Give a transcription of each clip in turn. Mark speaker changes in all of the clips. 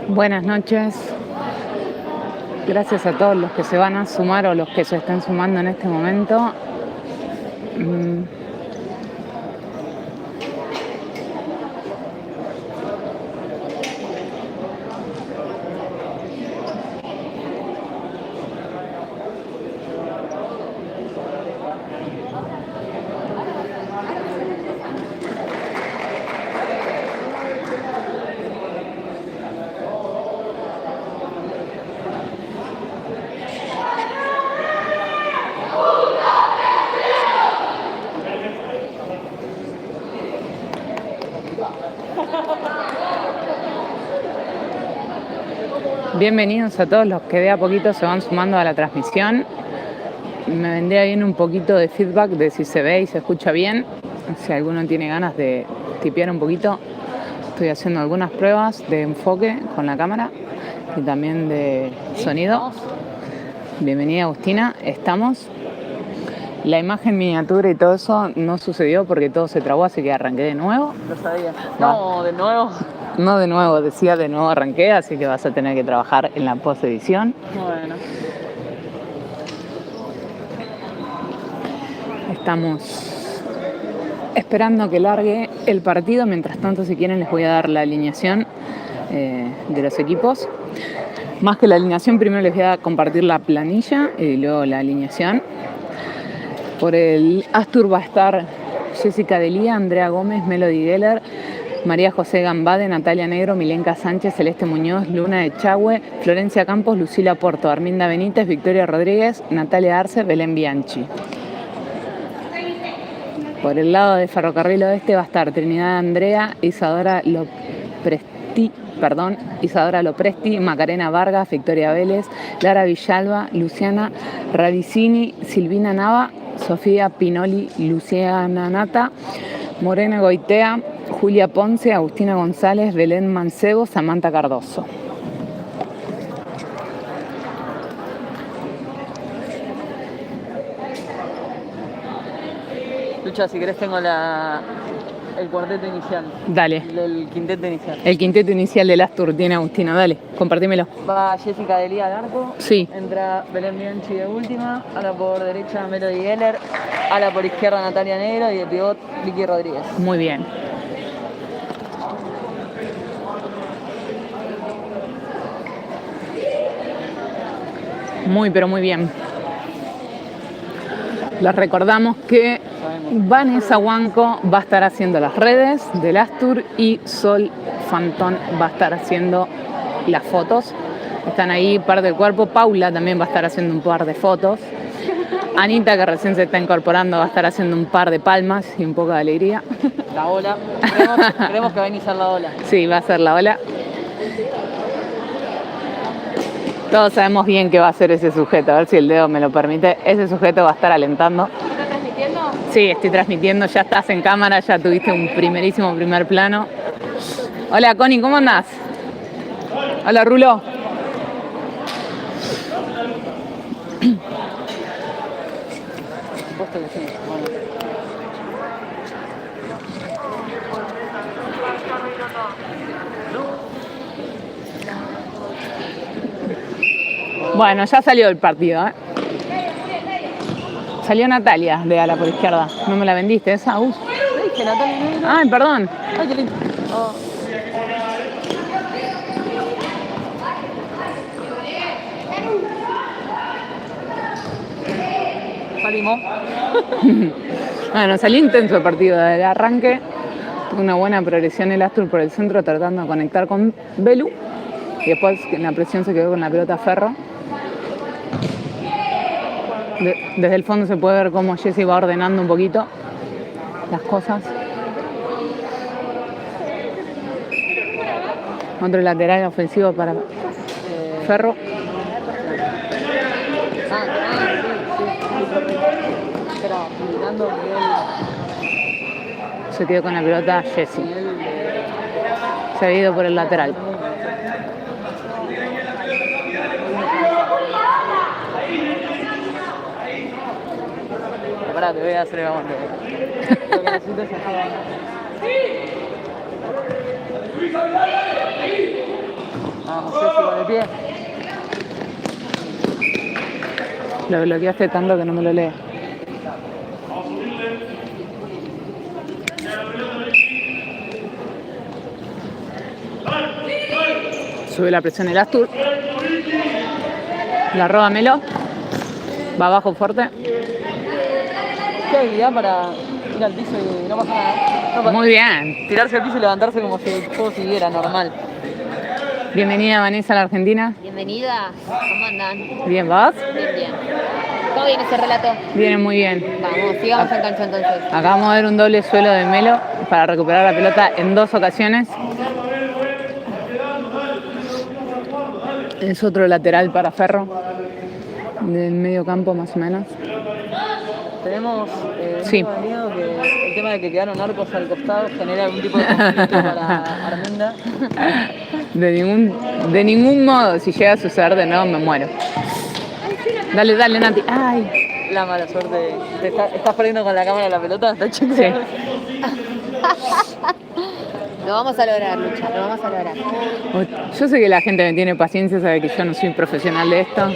Speaker 1: Buenas noches. Gracias a todos los que se van a sumar o los que se están sumando en este momento. Bienvenidos a todos los que de a poquito se van sumando a la transmisión. Me vendría bien un poquito de feedback de si se ve y se escucha bien. Si alguno tiene ganas de tipear un poquito, estoy haciendo algunas pruebas de enfoque con la cámara y también de sonido. Bienvenida Agustina, estamos. La imagen miniatura y todo eso no sucedió porque todo se trabó, así que arranqué de nuevo.
Speaker 2: Lo sabía. No, de nuevo.
Speaker 1: No de nuevo, decía de nuevo arranqué, así que vas a tener que trabajar en la post-edición.
Speaker 2: Bueno.
Speaker 1: Estamos esperando que largue el partido. Mientras tanto, si quieren, les voy a dar la alineación de los equipos. Más que la alineación, primero les voy a compartir la planilla y luego la alineación. Por el Astur va a estar Jessica Delía, Andrea Gómez, Melody Geller, María José Gambade, Natalia Negro, Milenka Sánchez, Celeste Muñoz, Luna Echagüe, Florencia Campos, Lucila Porto, Arminda Benítez, Victoria Rodríguez, Natalia Arce, Belén Bianchi. Por el lado de Ferrocarril Oeste va a estar Trinidad Andrea, Isadora Lopresti, Macarena Vargas, Victoria Vélez, Lara Villalba, Luciana Ravicini, Silvina Nava, Sofía Pinoli, Luciana Nata, Morena Goitea, Julia Ponce, Agustina González, Belén Mancebo, Samantha Cardoso.
Speaker 2: Lucha, si querés tengo el cuarteto inicial.
Speaker 1: Dale.
Speaker 2: El quinteto inicial.
Speaker 1: El quinteto inicial del Astur tiene Agustina, dale, compartímelo.
Speaker 2: Va Jessica Delía al arco.
Speaker 1: Sí.
Speaker 2: Entra Belén Bianchi de última. Ala por derecha Melody Geller. Ala por izquierda Natalia Negro. Y de pivot Vicky Rodríguez.
Speaker 1: Muy bien. Muy, pero muy bien. Les recordamos que Vanessa Huanco va a estar haciendo las redes del Astur y Sol Fantón va a estar haciendo las fotos. Están ahí parte del cuerpo. Paula también va a estar haciendo un par de fotos. Anita, que recién se está incorporando, va a estar haciendo un par de palmas y un poco de alegría.
Speaker 2: La ola. Creemos que va a iniciar la ola.
Speaker 1: Sí, va a ser la ola. Todos sabemos bien qué va a hacer ese sujeto, a ver si el dedo me lo permite. Ese sujeto va a estar alentando.
Speaker 3: ¿Estás transmitiendo?
Speaker 1: Sí, estoy transmitiendo, ya estás en cámara, ya tuviste un primerísimo primer plano. Hola Connie, ¿cómo andás? Hola Rulo.
Speaker 2: Supuesto que sí.
Speaker 1: Bueno, ya salió el partido, ¿eh? Salió Natalia de ala por izquierda. ¿No me la vendiste esa?
Speaker 2: ¿No dije Natalia Negro?
Speaker 1: Ay, perdón.
Speaker 2: Ay, qué lindo. Oh. Salimos.
Speaker 1: Bueno, salió intenso el partido del arranque. Tuvo una buena progresión el Astur por el centro tratando de conectar con Belu. Y después la presión se quedó con la pelota Ferro. Desde el fondo se puede ver cómo Jessy va ordenando un poquito las cosas. Otro lateral ofensivo para Ferro. Se quedó con la pelota Jessy. Se ha ido por el lateral.
Speaker 2: Pará, te voy a hacer el aguante. Lo que necesito es Vamos, Ceci con el pie.
Speaker 1: Lo bloqueaste tanto que no me lo lee. Sube la presión el Astur. La roba Melo. Va abajo fuerte.
Speaker 2: Qué habilidad para ir al piso y no pasa nada. No pasa.
Speaker 1: Muy bien.
Speaker 2: Tirarse al piso y levantarse como si todo siguiera normal.
Speaker 1: Bienvenida Vanessa a la Argentina.
Speaker 3: Bienvenida, ¿cómo andan?
Speaker 1: Bien, ¿vas?
Speaker 3: Bien, bien. ¿Cómo viene ese relato?
Speaker 1: Viene muy bien.
Speaker 3: Vamos, sigamos en cancha entonces.
Speaker 1: Acabamos de ver un doble suelo de Melo para recuperar la pelota en 2 ocasiones. Es otro lateral para Ferro, del medio campo más o menos.
Speaker 2: Tenemos
Speaker 1: Sí.
Speaker 2: miedo que el tema de que quedaron arcos al costado genera algún tipo de conflicto para Armenda.
Speaker 1: De ningún modo, si llega a suceder de nuevo, me muero. Dale, dale, Nati. Ay.
Speaker 2: La mala suerte. ¿Estás perdiendo con la cámara la pelota? ¿Está chico?
Speaker 1: Sí.
Speaker 3: Lo vamos a lograr, Lucha, lo vamos a lograr.
Speaker 1: Yo sé que la gente me tiene paciencia, sabe que yo no soy profesional de esto.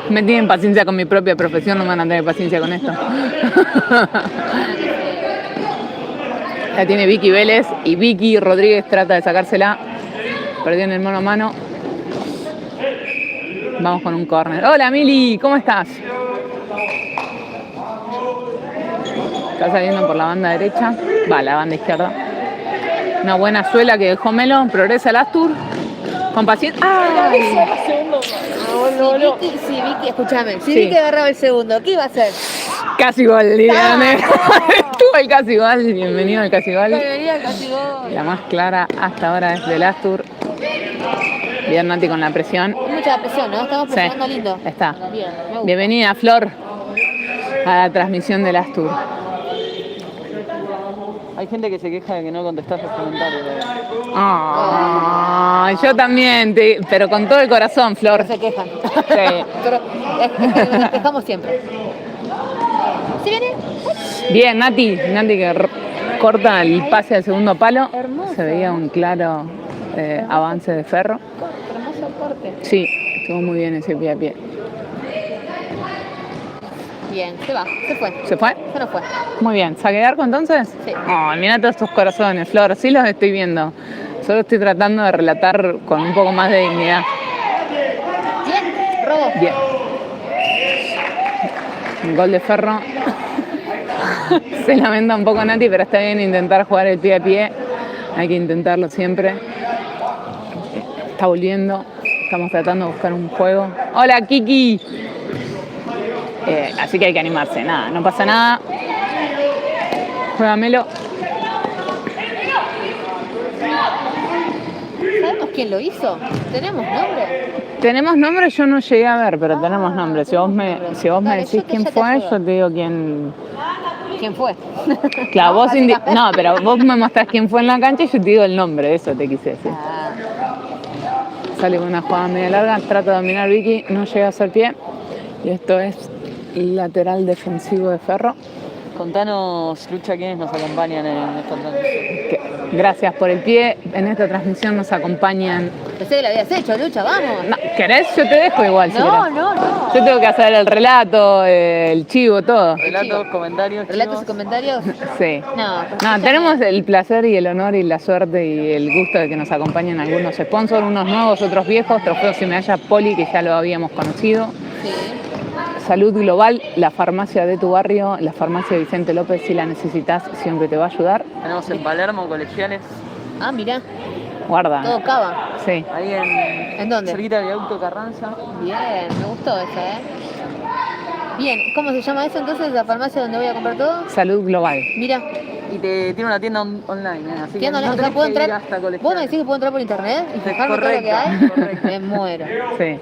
Speaker 1: Me tienen paciencia con mi propia profesión, no me van a tener paciencia con esto. La tiene Vicky Vélez y Vicky Rodríguez trata de sacársela. Perdió en el mano a mano. Vamos con un córner. Hola Mili, ¿cómo estás? Está saliendo por la banda derecha. Va, la banda izquierda. Una buena suela que dejó Melo. Progresa el Astur. Con paciencia. ¡Ay!
Speaker 3: Si Vicky, escúchame, si
Speaker 1: Sí.
Speaker 3: Vicky agarraba el segundo, ¿qué iba a hacer?
Speaker 1: Casi gol, Liliana. Estuvo el casi gol. Bienvenido al casi gol.
Speaker 3: Venía casi gol.
Speaker 1: La más clara hasta ahora es del Astur. Bien, Nati con la presión.
Speaker 3: Mucha presión, ¿no? Estamos presionando
Speaker 1: Sí,
Speaker 3: lindo.
Speaker 1: está.
Speaker 3: Bien, me gusta.
Speaker 1: Bienvenida, Flor, a la transmisión del Astur.
Speaker 2: Hay gente que se queja de que no contestás los comentarios.
Speaker 1: Yo también, pero con todo el corazón, Flor.
Speaker 3: No se quejan.
Speaker 1: Sí.
Speaker 3: Pero es que nos quejamos siempre. ¿Sí viene?
Speaker 1: Bien, Nati que corta el pase al segundo palo.
Speaker 3: Hermoso.
Speaker 1: Se veía un claro avance de Ferro.
Speaker 3: Hermoso corte.
Speaker 1: Sí, estuvo muy bien ese pie a pie.
Speaker 3: Bien, se va, se fue.
Speaker 1: ¿Se fue?
Speaker 3: Se nos fue.
Speaker 1: Muy bien. ¿Saque de arco entonces?
Speaker 3: Sí.
Speaker 1: Ay, mira todos tus corazones, Flor. Sí los estoy viendo. Solo estoy tratando de relatar con un poco más de dignidad.
Speaker 3: Bien, robo.
Speaker 1: Bien. Gol de Ferro. Se lamenta un poco Nati, pero está bien intentar jugar el pie a pie. Hay que intentarlo siempre. Está volviendo. Estamos tratando de buscar un juego. ¡Hola, Kiki! Así que hay que animarse. Nada, no pasa nada. Juégamelo.
Speaker 3: ¿Sabemos quién lo hizo? ¿Tenemos nombre?
Speaker 1: Tenemos nombre, yo no llegué a ver, pero tenemos nombre. Si vos me
Speaker 3: Dale,
Speaker 1: decís quién
Speaker 3: ya te
Speaker 1: fue,
Speaker 3: ayudo.
Speaker 1: yo te digo quién.
Speaker 3: ¿Quién fue?
Speaker 1: Claro, vos
Speaker 3: básicamente.
Speaker 1: no, pero vos me mostrás quién fue en la cancha y yo te digo el nombre, eso te quise decir.
Speaker 3: Ah,
Speaker 1: Sale con una jugada media larga, trata de dominar Vicky, no llega a hacer pie. Y esto es lateral defensivo de Ferro.
Speaker 2: Contanos, Lucha, quiénes nos acompañan en esta transmisión.
Speaker 1: Gracias por el pie. En esta transmisión nos acompañan.
Speaker 3: pensé que lo habías hecho, Lucha, vamos.
Speaker 1: No, ¿querés? Yo te dejo igual. si
Speaker 3: No,
Speaker 1: querés.
Speaker 3: no.
Speaker 1: Yo tengo que hacer el relato, el chivo, todo.
Speaker 2: Relatos,
Speaker 3: chivo.
Speaker 2: comentarios,
Speaker 3: ¿Relatos
Speaker 2: chivos.
Speaker 3: y comentarios?
Speaker 1: Sí.
Speaker 3: No,
Speaker 1: No, tenemos el placer y el honor y la suerte y el gusto de que nos acompañen algunos sponsors, unos nuevos, otros viejos. Trofeo Si Medalla Poli, que ya lo habíamos conocido.
Speaker 3: Sí.
Speaker 1: Salud Global, la farmacia de tu barrio, la farmacia Vicente López, si la necesitas, siempre te va a ayudar.
Speaker 2: Tenemos en Palermo, colegiales,
Speaker 3: Ah, mirá,
Speaker 1: Guarda.
Speaker 3: todo cava.
Speaker 1: Sí.
Speaker 2: ahí
Speaker 3: ¿En dónde?
Speaker 2: cerquita del viaducto Carranza.
Speaker 3: Bien, me gustó eso, Bien, ¿cómo se llama eso entonces, la farmacia donde voy a comprar todo?
Speaker 1: Salud Global.
Speaker 3: Mira,
Speaker 2: Y tiene una tienda online, así que
Speaker 3: tienda
Speaker 2: no
Speaker 3: online, o sea,
Speaker 2: tenés
Speaker 3: puedo
Speaker 2: que ir
Speaker 3: entrar.
Speaker 2: hasta
Speaker 3: ¿Vos me
Speaker 2: colegiales.
Speaker 3: decís que puedo entrar por internet y fijarme todo lo que
Speaker 2: Correcto,
Speaker 3: hay?
Speaker 2: correcto.
Speaker 3: Me muero.
Speaker 1: Sí.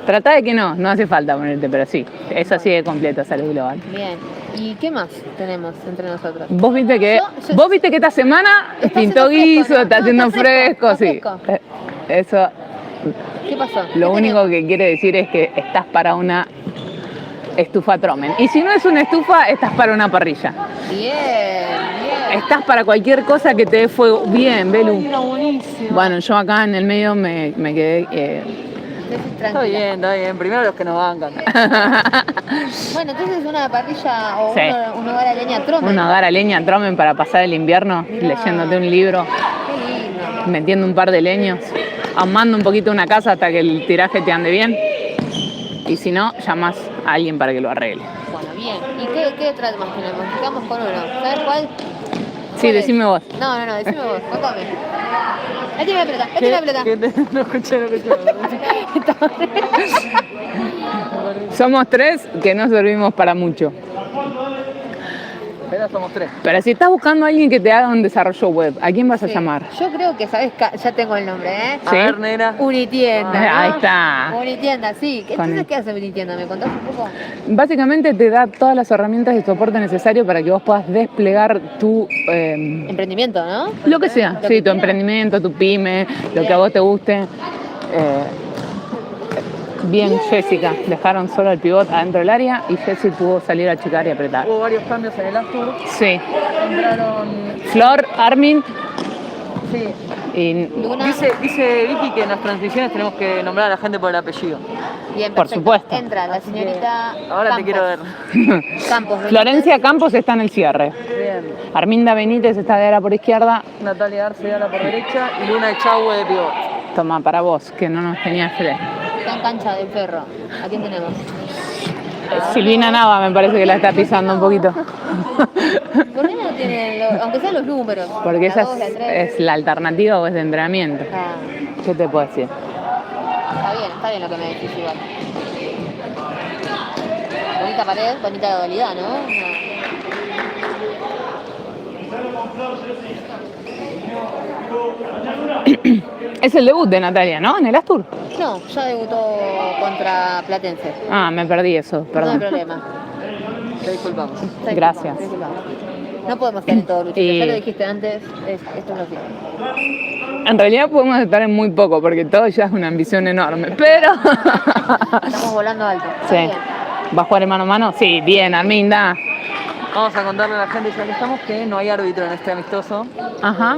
Speaker 1: Trata de que no hace falta ponerte, pero sí, es así de completa Salud Global.
Speaker 3: Bien, ¿y qué más tenemos entre nosotros?
Speaker 1: Vos viste que esta semana
Speaker 3: Está
Speaker 1: pintó
Speaker 3: haciendo fresco,
Speaker 1: guiso,
Speaker 3: ¿no?
Speaker 1: está
Speaker 3: No,
Speaker 1: haciendo
Speaker 3: está fresco,
Speaker 1: fresco,
Speaker 3: está
Speaker 1: sí.
Speaker 3: fresco.
Speaker 1: Eso,
Speaker 3: ¿Qué pasó?
Speaker 1: lo
Speaker 3: ¿Qué
Speaker 1: único
Speaker 3: tenemos?
Speaker 1: que quiere decir es que estás para una estufa Tromen. Y si no es una estufa, estás para una parrilla.
Speaker 3: Bien, bien.
Speaker 1: Estás para cualquier cosa que te dé fuego. Bien, Belu.
Speaker 2: Ay, era buenísimo.
Speaker 1: Bueno, yo acá en el medio me quedé...
Speaker 2: Está
Speaker 3: Tranquila.
Speaker 2: bien, está bien. Primero los que nos bancan.
Speaker 3: Bueno, entonces una parrilla o
Speaker 1: Sí.
Speaker 3: un hogar a leña trome.
Speaker 1: un hogar a leña tromen para pasar el invierno
Speaker 3: Mirá.
Speaker 1: leyéndote un libro,
Speaker 3: Qué lindo.
Speaker 1: metiendo un par de leños, ahumando un poquito una casa hasta que el tiraje te ande bien. Y si no, llamas a alguien para que lo arregle.
Speaker 3: Bueno, bien. ¿Y qué trato más tenemos? Quedamos con uno. ¿Sabes cuál?
Speaker 1: Sí,
Speaker 3: ¿Cuál es?
Speaker 1: decime vos.
Speaker 3: No, decime vos, contame. Échame la pelota, échame la pelota.
Speaker 2: No escuché.
Speaker 1: Somos 3 que no servimos para mucho.
Speaker 2: Pero somos 3.
Speaker 1: Pero si estás buscando a alguien que te haga un desarrollo web, ¿a quién vas a
Speaker 3: Sí.
Speaker 1: llamar?
Speaker 3: Yo creo que, ¿sabes? Ya tengo el nombre, ¿eh?
Speaker 2: A
Speaker 1: ¿Sí?
Speaker 2: ver, negra.
Speaker 3: Unitienda. ¿no?
Speaker 1: Ahí está.
Speaker 3: Unitienda, sí.
Speaker 1: Con
Speaker 3: Entonces,
Speaker 1: el-
Speaker 3: ¿qué hace Unitienda? ¿Me contás un poco?
Speaker 1: Básicamente te da todas las herramientas y soporte necesario para que vos puedas desplegar tu...
Speaker 3: Emprendimiento, ¿no?
Speaker 1: lo que sea,
Speaker 3: Lo
Speaker 1: sí,
Speaker 3: que
Speaker 1: tu
Speaker 3: quiera.
Speaker 1: emprendimiento, tu pyme, lo que
Speaker 3: Bien.
Speaker 1: a vos te guste. Bien, Jessica, dejaron solo el pivot adentro del área y Jessy pudo salir a achicar y apretar.
Speaker 2: Hubo varios cambios en el Astur.
Speaker 1: Sí,
Speaker 2: Entraron.
Speaker 1: Flor, Armin
Speaker 2: Sí.
Speaker 1: y...
Speaker 3: Luna.
Speaker 2: Dice Vicky que en las transiciones tenemos que nombrar a la gente por el apellido.
Speaker 3: Bien,
Speaker 1: Por
Speaker 3: perfecto.
Speaker 1: supuesto.
Speaker 3: Entra la señorita.
Speaker 2: Ahora
Speaker 3: Campos.
Speaker 2: te quiero ver.
Speaker 3: Campos. Benítez.
Speaker 1: Florencia Campos está en el cierre.
Speaker 2: Bien.
Speaker 1: Arminda Benítez está de ala por izquierda.
Speaker 2: Natalia Arce ala por derecha y Luna Echagüe de pivot.
Speaker 1: Toma, para vos, que no nos tenías fe.
Speaker 3: Está en cancha del Ferro. ¿A quién tenemos?
Speaker 1: Silvina Nava me parece que la está pisando un poquito.
Speaker 3: ¿Por qué no tiene, aunque sean los números?
Speaker 1: Porque
Speaker 3: la
Speaker 1: esa
Speaker 3: dos, la tres.
Speaker 1: es la alternativa o es de entrenamiento.
Speaker 3: Ah,
Speaker 1: ¿Qué te puedo decir?
Speaker 3: está bien lo que me decís igual. Bonita pared, bonita dualidad, ¿no?
Speaker 1: Es el debut de Natalia, ¿no? En el Astur.
Speaker 3: No, ya debutó contra Platense.
Speaker 1: Ah, me perdí eso,
Speaker 3: No hay
Speaker 1: perdón.
Speaker 3: problema.
Speaker 2: Te disculpamos.
Speaker 3: Te
Speaker 1: Gracias.
Speaker 3: disculpamos. No podemos estar en todo, Luchito.
Speaker 1: Y-
Speaker 3: Ya lo dijiste antes, esto es así.
Speaker 1: En realidad podemos estar en muy poco porque todo ya es una ambición enorme, pero...
Speaker 3: Estamos volando alto. Está
Speaker 1: Sí.
Speaker 3: bien.
Speaker 1: ¿Va a jugar en mano a mano? Sí, bien, Arminda.
Speaker 2: Vamos a contarle a la gente ya que estamos que no hay árbitro en este amistoso.
Speaker 1: Ajá.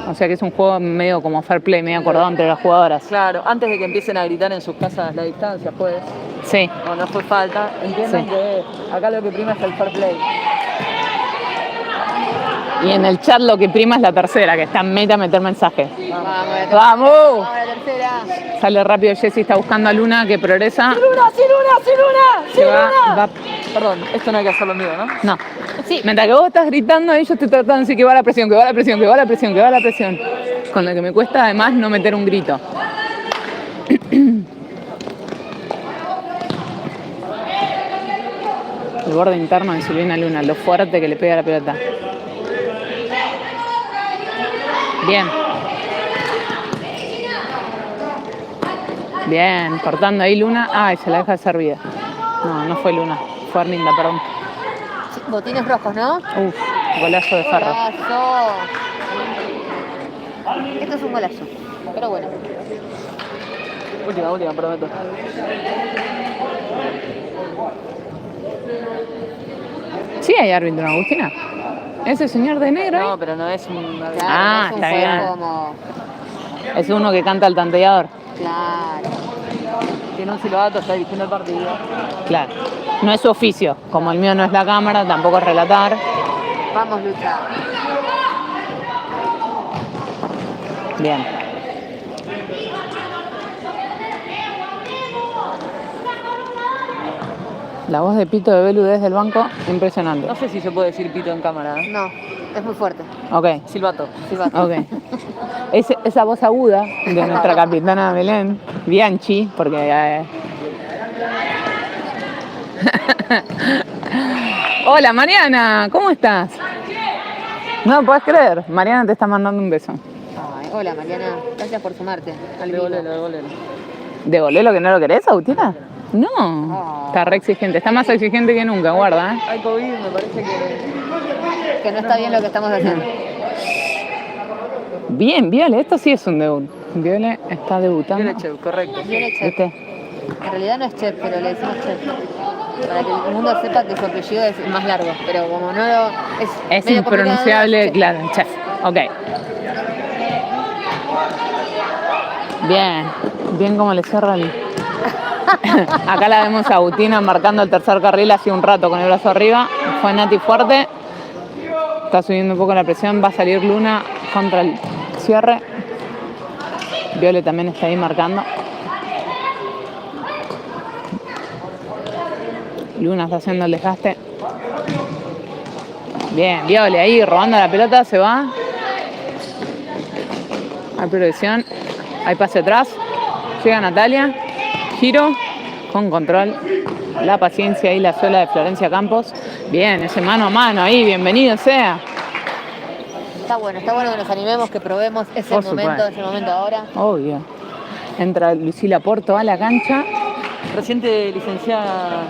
Speaker 1: O sea que es un juego medio como fair play, medio acordado entre las jugadoras.
Speaker 2: Claro, antes de que empiecen a gritar en sus casas la distancia, pues,
Speaker 1: Sí.
Speaker 2: no fue falta, entiendan
Speaker 1: Sí.
Speaker 2: que acá lo que prima es el fair play.
Speaker 1: Y en el chat lo que prima es la tercera, que está en meta a meter mensajes.
Speaker 3: Vamos a la tercera.
Speaker 1: ¡Vamos!
Speaker 3: Vamos a la tercera.
Speaker 1: Sale rápido Jessy, está buscando a Luna que progresa.
Speaker 2: ¡Luna, sí, Luna, sí, Luna!
Speaker 1: Se va.
Speaker 2: Perdón, esto no hay que hacerlo mío, ¿no?
Speaker 1: No.
Speaker 3: Sí.
Speaker 1: Mientras que vos estás gritando, ellos te tratan de decir que va la presión, que va la presión, que va la presión, que va la presión. Con lo que me cuesta además no meter un grito. El borde interno de Silvina Luna, lo fuerte que le pega la pelota. Bien. Bien, cortando ahí Luna. Ay, se la deja servida. No, no fue Luna, fue Arminda, perdón.
Speaker 3: Sí, botines rojos, ¿no?
Speaker 1: Uf, golazo de Ferro.
Speaker 3: Golazo. Esto es un golazo. Pero bueno.
Speaker 2: Última, prometo.
Speaker 1: Sí hay árbitro, Agustina. Ese señor de negro ahí.
Speaker 2: No, pero no es un...
Speaker 3: Claro,
Speaker 1: Ah,
Speaker 3: no es un
Speaker 1: está
Speaker 3: juego
Speaker 1: bien.
Speaker 3: como.
Speaker 1: Es uno que canta al tanteador.
Speaker 3: Claro.
Speaker 2: Tiene un silbato, está dirigiendo el partido.
Speaker 1: Claro. No es su oficio. Como el mío no es la cámara, tampoco es relatar.
Speaker 3: Vamos, Lucha.
Speaker 1: Bien. La voz de Pito de Belu desde el banco, impresionante.
Speaker 2: No sé si se puede decir pito en cámara, ¿eh?
Speaker 3: No, es muy fuerte.
Speaker 1: Ok,
Speaker 2: Silbato.
Speaker 3: Silbato.
Speaker 1: ok. Esa voz aguda de nuestra capitana Belén, Bianchi, porque... Hola Mariana, ¿cómo estás? No puedes creer, Mariana te está mandando un beso.
Speaker 3: Ay, hola, Mariana. Gracias por sumarte al vivo.
Speaker 2: Devolelo.
Speaker 1: ¿Devolé lo que no lo querés, Agustina? No,
Speaker 3: Oh.
Speaker 1: está re exigente, está más exigente que nunca, guarda, ¿eh?
Speaker 2: Hay COVID, me parece que...
Speaker 3: Que no está bien lo que estamos haciendo.
Speaker 1: Bien, Viole, esto sí es un debut. Viole está debutando.
Speaker 2: Viene Cheu, correcto.
Speaker 3: Viene chef.
Speaker 1: ¿Viste?
Speaker 3: En realidad no es chef, pero le decimos chef. para que el mundo sepa que su apellido es más largo, pero como no lo...
Speaker 1: Es
Speaker 3: medio
Speaker 1: impronunciable,
Speaker 3: complicado,
Speaker 1: claro, chef. Ok. Bien, bien como le cierra el... Acá la vemos a Agustina marcando el tercer carril hace un rato con el brazo arriba. Fue Nati fuerte. Está subiendo un poco la presión. Va a salir Luna contra el cierre. Viole también está ahí marcando. Luna está haciendo el desgaste. Bien, Viole ahí robando la pelota. Se va. Hay progresión. Hay pase atrás. Llega Natalia. Giro con control. La paciencia y la suela de Florencia Campos. Bien, ese mano a mano ahí. Bienvenido sea.
Speaker 3: Está bueno que nos animemos, que probemos. Es
Speaker 1: Por
Speaker 3: el momento,
Speaker 1: supuesto.
Speaker 3: es el momento ahora.
Speaker 1: Obvio. Entra Lucila Porto a la cancha.
Speaker 2: Reciente licenciada.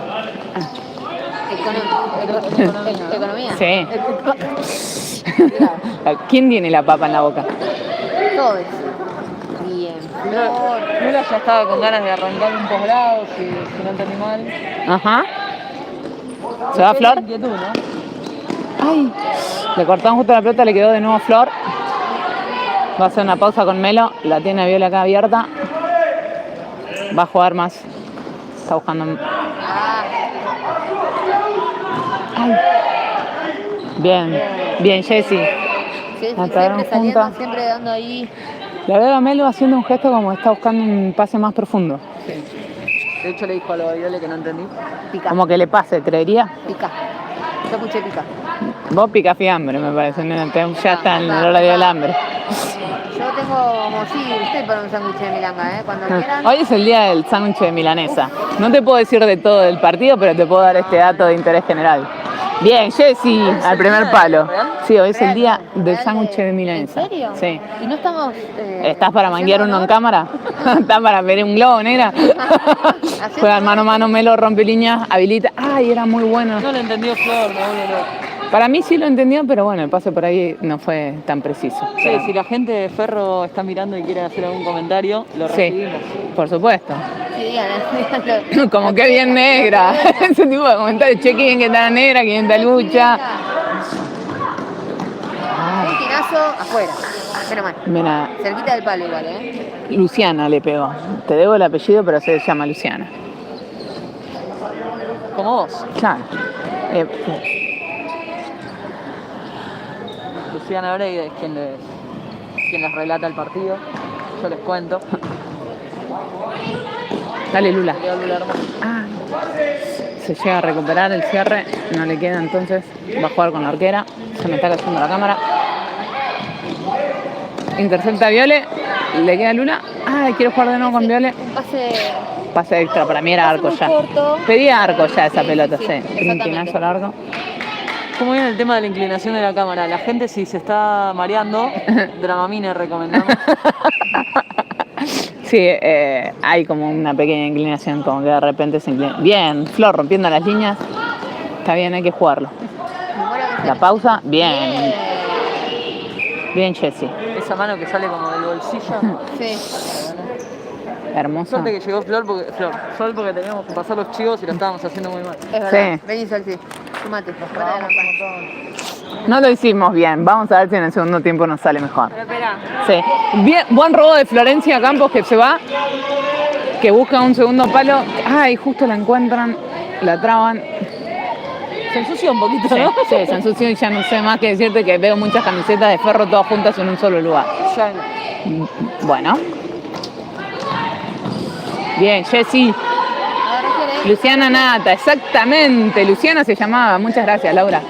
Speaker 3: Economía.
Speaker 1: Sí. ¿Quién tiene la papa en la boca?
Speaker 3: Todo eso. Bien. Flor.
Speaker 2: Lula ya estaba con ganas de arrancar un posgrado, si no entendí mal.
Speaker 1: Ajá. ¿Se va Flor?
Speaker 2: Inquietud, ¿no?
Speaker 1: Ay. Le cortaron justo la pelota, le quedó de nuevo Flor. Va a hacer una pausa con Melo. La tiene Viola acá abierta. Va a jugar más. Está buscando. Ay. Bien. Bien, Jessy.
Speaker 3: Sí,
Speaker 1: La
Speaker 3: siempre
Speaker 1: trajeron
Speaker 3: saliendo,
Speaker 1: juntas.
Speaker 3: siempre dando ahí.
Speaker 1: La veo a Melo haciendo un gesto como está buscando un pase más profundo.
Speaker 2: Sí. De hecho le dijo a los Viole que no entendí.
Speaker 3: Pica.
Speaker 1: Como que le pase, creería.
Speaker 3: Pica. Yo escuché pica.
Speaker 1: Vos pica fiambre, me parece. Ya está en el horario del hambre.
Speaker 3: Yo tengo como sí, estoy para un sándwich de milanga, cuando quieran.
Speaker 1: Hoy es el día del sándwich de milanesa. No te puedo decir de todo el partido, pero te puedo dar este dato de interés general. Bien, Jessy, al primer palo. Sí, hoy es el día del sándwich de milanesa.
Speaker 3: ¿En serio?
Speaker 1: Sí.
Speaker 3: Y no estamos...
Speaker 1: ¿Estás para manguear uno en cámara? ¿Estás para ver un globo, negra? Juega mano a mano, Melo rompe líneas, habilita. Ay, era muy bueno.
Speaker 2: No le entendió Flor, me vuelve loco.
Speaker 1: Para mí sí lo entendió, pero bueno, el pase por ahí no fue tan preciso.
Speaker 2: Sí, si la gente de Ferro está mirando y quiere hacer algún comentario, lo
Speaker 1: Sí,
Speaker 2: recibimos.
Speaker 1: por supuesto.
Speaker 3: Sí, díganlo.
Speaker 1: Como que bien negra. Ese tipo de comentarios. Che, que bien que está la negra, que bien está lucha.
Speaker 3: Un tirazo afuera. Menos mal.
Speaker 1: Mira,
Speaker 3: Cerquita del palo igual,
Speaker 1: Luciana le pegó. Te debo el apellido, pero se llama Luciana.
Speaker 2: Como vos.
Speaker 1: Claro.
Speaker 2: Luciana Breide es quien les relata el partido. Yo les cuento.
Speaker 1: Dale, Lula.
Speaker 2: Quedó Lula hermoso.
Speaker 1: Ah, se llega a recuperar el cierre. No le queda, entonces va a jugar con la arquera. Se me está cayendo la cámara. Intercepta a Viole. Le queda a Lula. Ay, quiero jugar de nuevo con Viole.
Speaker 3: Un pase...
Speaker 1: Pase extra, para mí era
Speaker 3: Pase
Speaker 1: arco
Speaker 3: muy
Speaker 1: ya.
Speaker 3: corto.
Speaker 1: Pedía arco ya esa
Speaker 3: Sí,
Speaker 1: pelota,
Speaker 3: sí,
Speaker 1: sí.
Speaker 3: sí,
Speaker 1: Trinquinazo al arco.
Speaker 2: ¿Cómo viene el tema de la inclinación de la cámara? La gente si se está mareando, Dramamine recomendamos.
Speaker 1: Sí, hay como una pequeña inclinación, como que de repente se inclina. Bien, Flor rompiendo las líneas. Está bien, hay que jugarlo. La pausa, bien. Bien, Jessy.
Speaker 2: Esa mano que sale como del bolsillo.
Speaker 3: Sí.
Speaker 1: Hermosa.
Speaker 2: Suerte que llegó Flor porque teníamos que pasar los chivos y lo estábamos haciendo muy mal.
Speaker 3: Es verdad.
Speaker 1: Sí.
Speaker 3: Vení, Sol, sí. Sumate.
Speaker 1: No lo hicimos bien. Vamos a ver si en el segundo tiempo nos sale mejor.
Speaker 3: Pero espera.
Speaker 1: Sí. Bien, buen robo de Florencia Campos que se va. Que busca un segundo palo. Ay, justo la encuentran. La traban.
Speaker 2: Se ensució un poquito,
Speaker 1: Sí,
Speaker 2: ¿no?
Speaker 1: sí, se ensució y ya no sé más que decirte que veo muchas camisetas de Ferro todas juntas en un solo lugar.
Speaker 2: Ya.
Speaker 1: Bueno. Bien, Jessy. Luciana Nata, exactamente. Luciana se llamaba. Muchas gracias, Laura.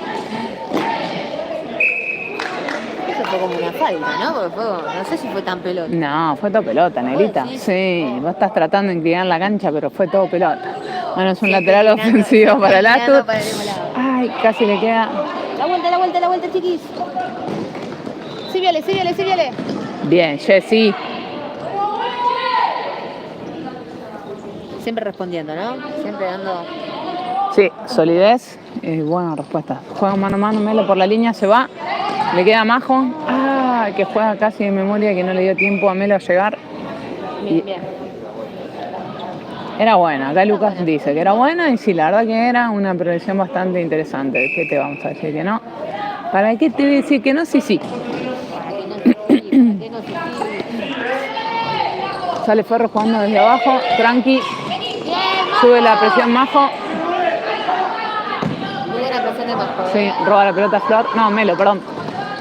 Speaker 3: Eso fue como una falta, ¿no? Porque fue, no sé si fue tan pelota.
Speaker 1: No, fue todo pelota, negrita.
Speaker 3: ¿Vos decís?
Speaker 1: Sí, vos estás tratando de inclinar la cancha, pero fue todo pelota. Bueno, es un
Speaker 3: Sí,
Speaker 1: lateral
Speaker 3: inclinando,
Speaker 1: ofensivo para el
Speaker 3: inclinando
Speaker 1: Astur.
Speaker 3: para el mismo lado.
Speaker 1: Ay, casi le queda.
Speaker 3: La vuelta, chiquis. Sí, Viole.
Speaker 1: Bien, Jessy.
Speaker 3: Siempre respondiendo, ¿no? Siempre dando...
Speaker 1: Sí, solidez. Buena respuesta. Juega mano a mano, Melo por la línea, se va. Le queda Majo. Ah, que juega casi de memoria, que no le dio tiempo a Melo a llegar.
Speaker 3: Bien.
Speaker 1: Era buena, acá Lucas dice que era buena y sí, la verdad que era una proyección bastante interesante. ¿Qué te vamos a decir que no? ¿Para qué te voy a decir que no? Sí, sí. Sale Ferro jugando desde abajo, tranqui, sube la presión Majo.
Speaker 3: Muy buena presión de Majo.
Speaker 1: Sí, roba la pelota a Flor. No, Melo, perdón.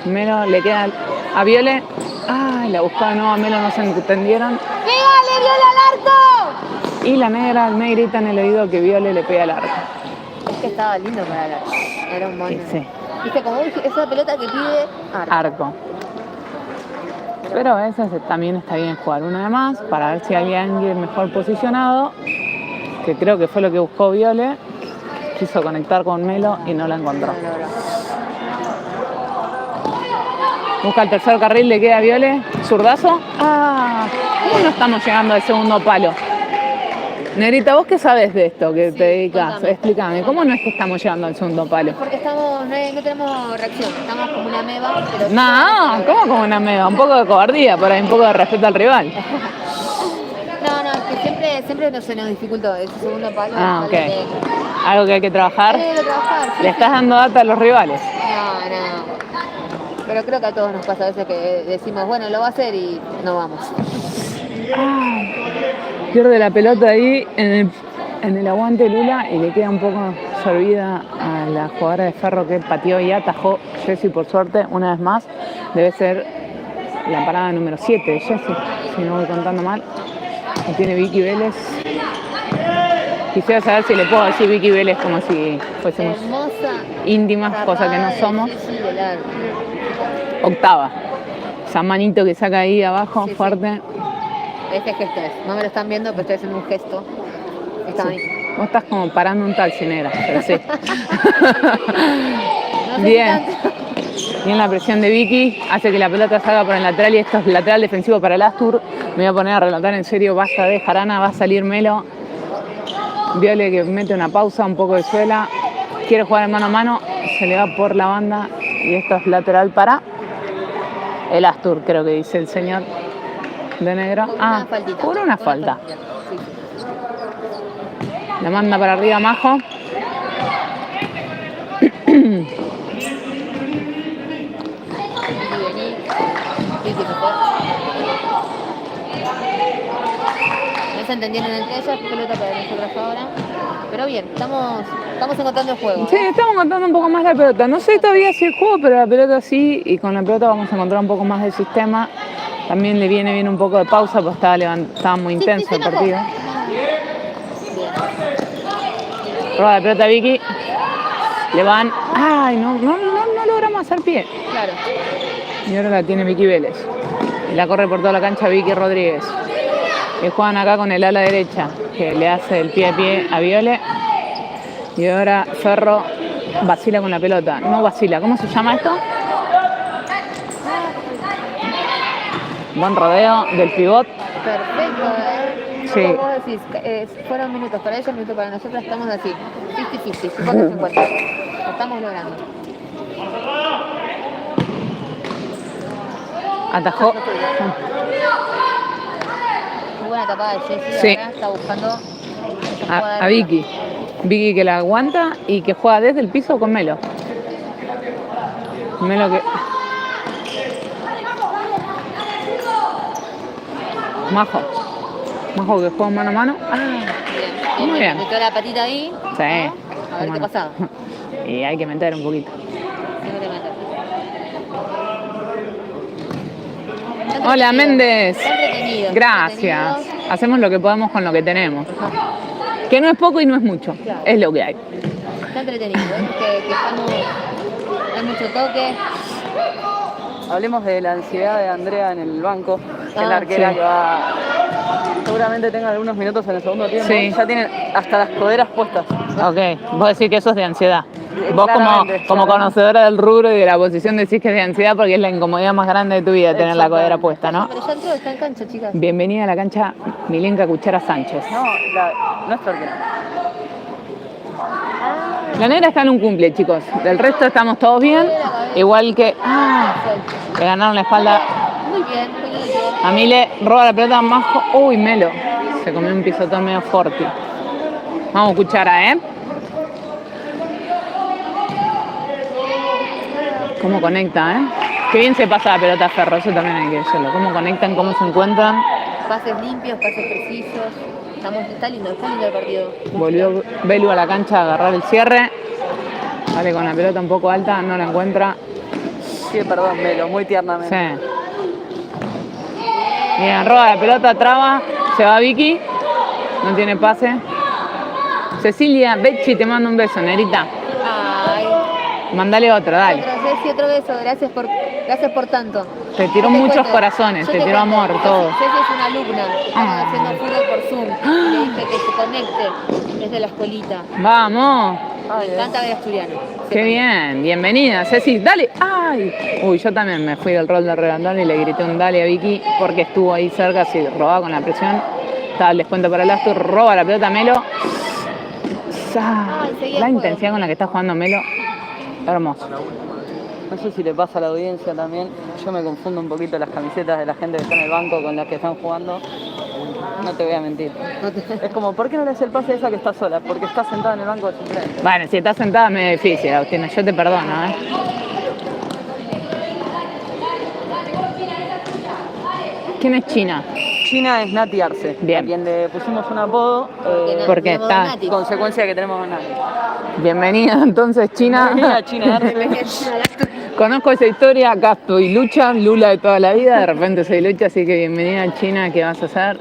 Speaker 1: Melo le queda a Viole. Ay, la buscaba de nuevo a Melo, no se entendieron.
Speaker 3: ¡Pégale, Viole, al arco!
Speaker 1: Y la negra me grita en el oído que Viole le pega al arco.
Speaker 3: Es que estaba lindo para el arco. Era un mono.
Speaker 1: Sí.
Speaker 3: Viste, como dije, esa pelota que pide
Speaker 1: Arco. Pero a veces también está bien jugar una de más para ver si hay alguien mejor posicionado, que creo que fue lo que buscó Viole. Quiso conectar con Melo y no la encontró. Busca el tercer carril, le queda a Viole. Zurdazo. Ah, ¿cómo no estamos llegando al segundo palo? Negrita, ¿vos qué sabés de esto que te dedicas?
Speaker 3: Contame.
Speaker 1: Explícame, ¿cómo no es que estamos llegando al segundo palo?
Speaker 3: Porque no tenemos reacción, estamos como una meba. Pero
Speaker 1: No, ¿cómo como una mega? Un poco de cobardía, por ahí un poco de respeto al rival.
Speaker 3: No, es que siempre se nos dificultó ese segundo palo.
Speaker 1: Ah, ok. Algo que hay que trabajar.
Speaker 3: Hay que trabajar, sí,
Speaker 1: Le estás dando data a los rivales.
Speaker 3: No. Pero creo que a todos nos pasa a veces que decimos, bueno, lo va a hacer y no vamos.
Speaker 1: Pierde la pelota ahí en el aguante Lula y le queda un poco servida a la jugadora de Ferro que pateó y atajó Jessy por suerte una vez más. Debe ser la parada número 7 de Jessy, si no voy contando mal. Y tiene Vicky Vélez. Quisiera saber si le puedo decir Vicky Vélez como si fuésemos
Speaker 3: hermosa,
Speaker 1: íntimas, cosa que no somos.
Speaker 3: Sí, del arco.
Speaker 1: Octava. Esa manito que saca ahí abajo,
Speaker 3: Sí,
Speaker 1: fuerte.
Speaker 3: Sí. Este gesto es. No me lo están viendo, pero estoy haciendo un gesto. Está ahí.
Speaker 1: Vos estás como parando un taxi, negra, pero sí.
Speaker 3: No sé
Speaker 1: Bien.
Speaker 3: si tanto.
Speaker 1: Bien la presión de Vicky, hace que la pelota salga por el lateral y esto es lateral defensivo para el Astur. Me voy a poner a relatar en serio, basta de jarana, va a salir Melo. Viole que mete una pausa, un poco de suela. Quiere jugar en mano a mano, se le va por la banda y esto es lateral para el Astur, creo que dice el señor de negro. Por una falta.
Speaker 3: Sí.
Speaker 1: La manda para arriba Majo.
Speaker 3: No se entendieron entre ellas, pelota para nosotros ahora. Pero bien, estamos encontrando el juego.
Speaker 1: Sí, estamos encontrando un poco más la pelota. No sé todavía si el juego, pero la pelota sí. Y con la pelota vamos a encontrar un poco más del sistema. También le viene bien un poco de pausa, pues estaba muy intenso el partido. Roba la pelota Vicky. Le van. Ay, no logramos hacer pie.
Speaker 3: Claro.
Speaker 1: Y ahora la tiene Vicky Vélez. Y la corre por toda la cancha Vicky Rodríguez. Que juegan acá con el ala derecha, que le hace el pie a pie a Viole. Y ahora Ferro vacila con la pelota. No vacila, ¿cómo se llama esto? Buen rodeo del pivot.
Speaker 3: Perfecto,
Speaker 1: Sí.
Speaker 3: Como vos decís, fueron minutos para ellos, minutos para nosotros, estamos así, 50-50, 50-50. Lo estamos logrando.
Speaker 1: Atajó.
Speaker 3: Muy buena tapada de Jessy,
Speaker 1: Sí.
Speaker 3: ahora está buscando
Speaker 1: A Vicky. Vicky que la aguanta y que juega desde el piso con Melo. Melo que... Majo que juega mano a mano. Muy bien.
Speaker 3: Metió la patita ahí.
Speaker 1: Sí.
Speaker 3: ¿No? A ver qué pasaba.
Speaker 1: Y hay que meter un poquito. Hola Méndez. Gracias. Hacemos lo que podemos con lo que tenemos. Que no es poco y no es mucho.
Speaker 3: Claro.
Speaker 1: Es lo que hay.
Speaker 3: Está entretenido, que estamos... Hay mucho toque.
Speaker 2: Hablemos de la ansiedad de Andrea en el banco, que es la arquera
Speaker 1: sí.
Speaker 2: que va... Seguramente tenga algunos minutos en el segundo tiempo.
Speaker 1: Sí.
Speaker 2: Ya tienen hasta las coderas puestas.
Speaker 1: Ok, vos decís que eso es de ansiedad. Vos
Speaker 2: Claramente,
Speaker 1: como conocedora del rubro y de la posición decís que es de ansiedad porque es la incomodidad más grande de tu vida tener la codera puesta, ¿no?
Speaker 3: Pero ya entró, está en cancha, chicas.
Speaker 1: Bienvenida a la cancha Milenka Cuchara Sánchez.
Speaker 2: No, nuestra arquera.
Speaker 1: La negra está en un cumple, chicos. Del resto estamos todos bien. Igual que... le ganaron la espalda
Speaker 3: Muy bien, muy bien.
Speaker 1: a Mile. Roba la pelota Majo. Uy, Melo. Se comió un pisotón medio fuerte. Vamos, cuchara, ¿eh? Cómo conecta, ¿eh? Qué bien se pasa la pelota a Ferro, eso también hay que decirlo. Cómo conectan, cómo se encuentran.
Speaker 3: Pases limpios, pases precisos. Está lindo el partido.
Speaker 1: Volvió Belu a la cancha a agarrar el cierre. Vale, con la pelota un poco alta, no la encuentra.
Speaker 2: Sí, perdón, Melo, muy tiernamente.
Speaker 1: Sí. Bien, roba la pelota, traba. Se va Vicky. No tiene pase. Cecilia Becci te manda un beso, Nerita.
Speaker 3: Ay.
Speaker 1: Mandale otro, dale.
Speaker 3: Otro beso. Gracias por tanto.
Speaker 1: Te tiró muchos corazones, te tiró amor, todo.
Speaker 3: Ceci es una alumna. Estamos haciendo fútbol por Zoom. Le dije que se conecte desde la escuelita.
Speaker 1: Vamos.
Speaker 3: Me encanta ver asturiano.
Speaker 1: Qué bien, bienvenida, Ceci, dale, ay. Uy, yo también me fui del rol de redondón y le grité un dale a Vicky porque estuvo ahí cerca, se robaba con la presión. Estaba el descuento para el Astur, roba la pelota Melo. La intensidad con la que está jugando Melo, hermoso.
Speaker 2: No sé si le pasa a la audiencia también. Yo me confundo un poquito las camisetas de la gente que está en el banco con las que están jugando. No te voy a mentir. Es como, ¿por qué no le hace el pase a esa que está sola? Porque está sentada en el banco de suplentes.
Speaker 1: Bueno, si estás sentada es medio difícil, Agustina. Yo te perdono, ¿eh? ¿Quién es China?
Speaker 2: China es Nati Arce,
Speaker 1: Bien.
Speaker 2: a quien le pusimos un apodo,
Speaker 1: porque está
Speaker 2: consecuencia que tenemos a Nati.
Speaker 1: Bienvenida entonces, China.
Speaker 2: Bienvenida, China Arce.
Speaker 1: Conozco esa historia, acá estoy Lucha, Lula de toda la vida, de repente soy Lucha, así que bienvenida, China, ¿qué vas a hacer?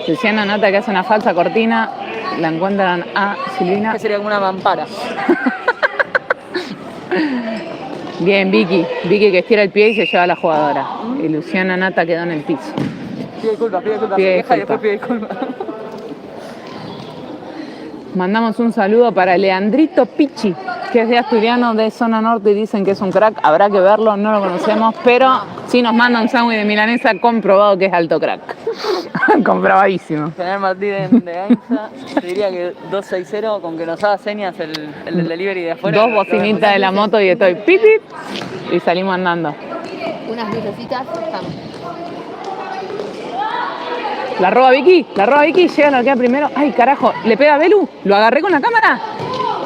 Speaker 1: Luciana Nata que hace una falsa cortina, la encuentran a Silvina.
Speaker 2: Que sería como una mampara.
Speaker 1: Bien, Vicky que estira el pie y se lleva a la jugadora. Y Luciana Nata quedó en el piso.
Speaker 2: Pide disculpas, se queja y después pide disculpas.
Speaker 1: Mandamos un saludo para Leandrito Pichi, que es de Asturiano, de zona norte, y dicen que es un crack. Habrá que verlo, no lo conocemos, pero sí nos manda un sándwich de milanesa comprobado que es alto crack. Comprobadísimo.
Speaker 2: General Martínez de Gainza, te diría que 260 con que nos haga señas el delivery de afuera.
Speaker 1: Dos bocinitas de la moto y estoy pip, pip, y salimos andando.
Speaker 3: Unas lucecitas, estamos.
Speaker 1: La roba Vicky, llega la que queda primero. Ay, carajo, le pega a Belu, lo agarré con la cámara.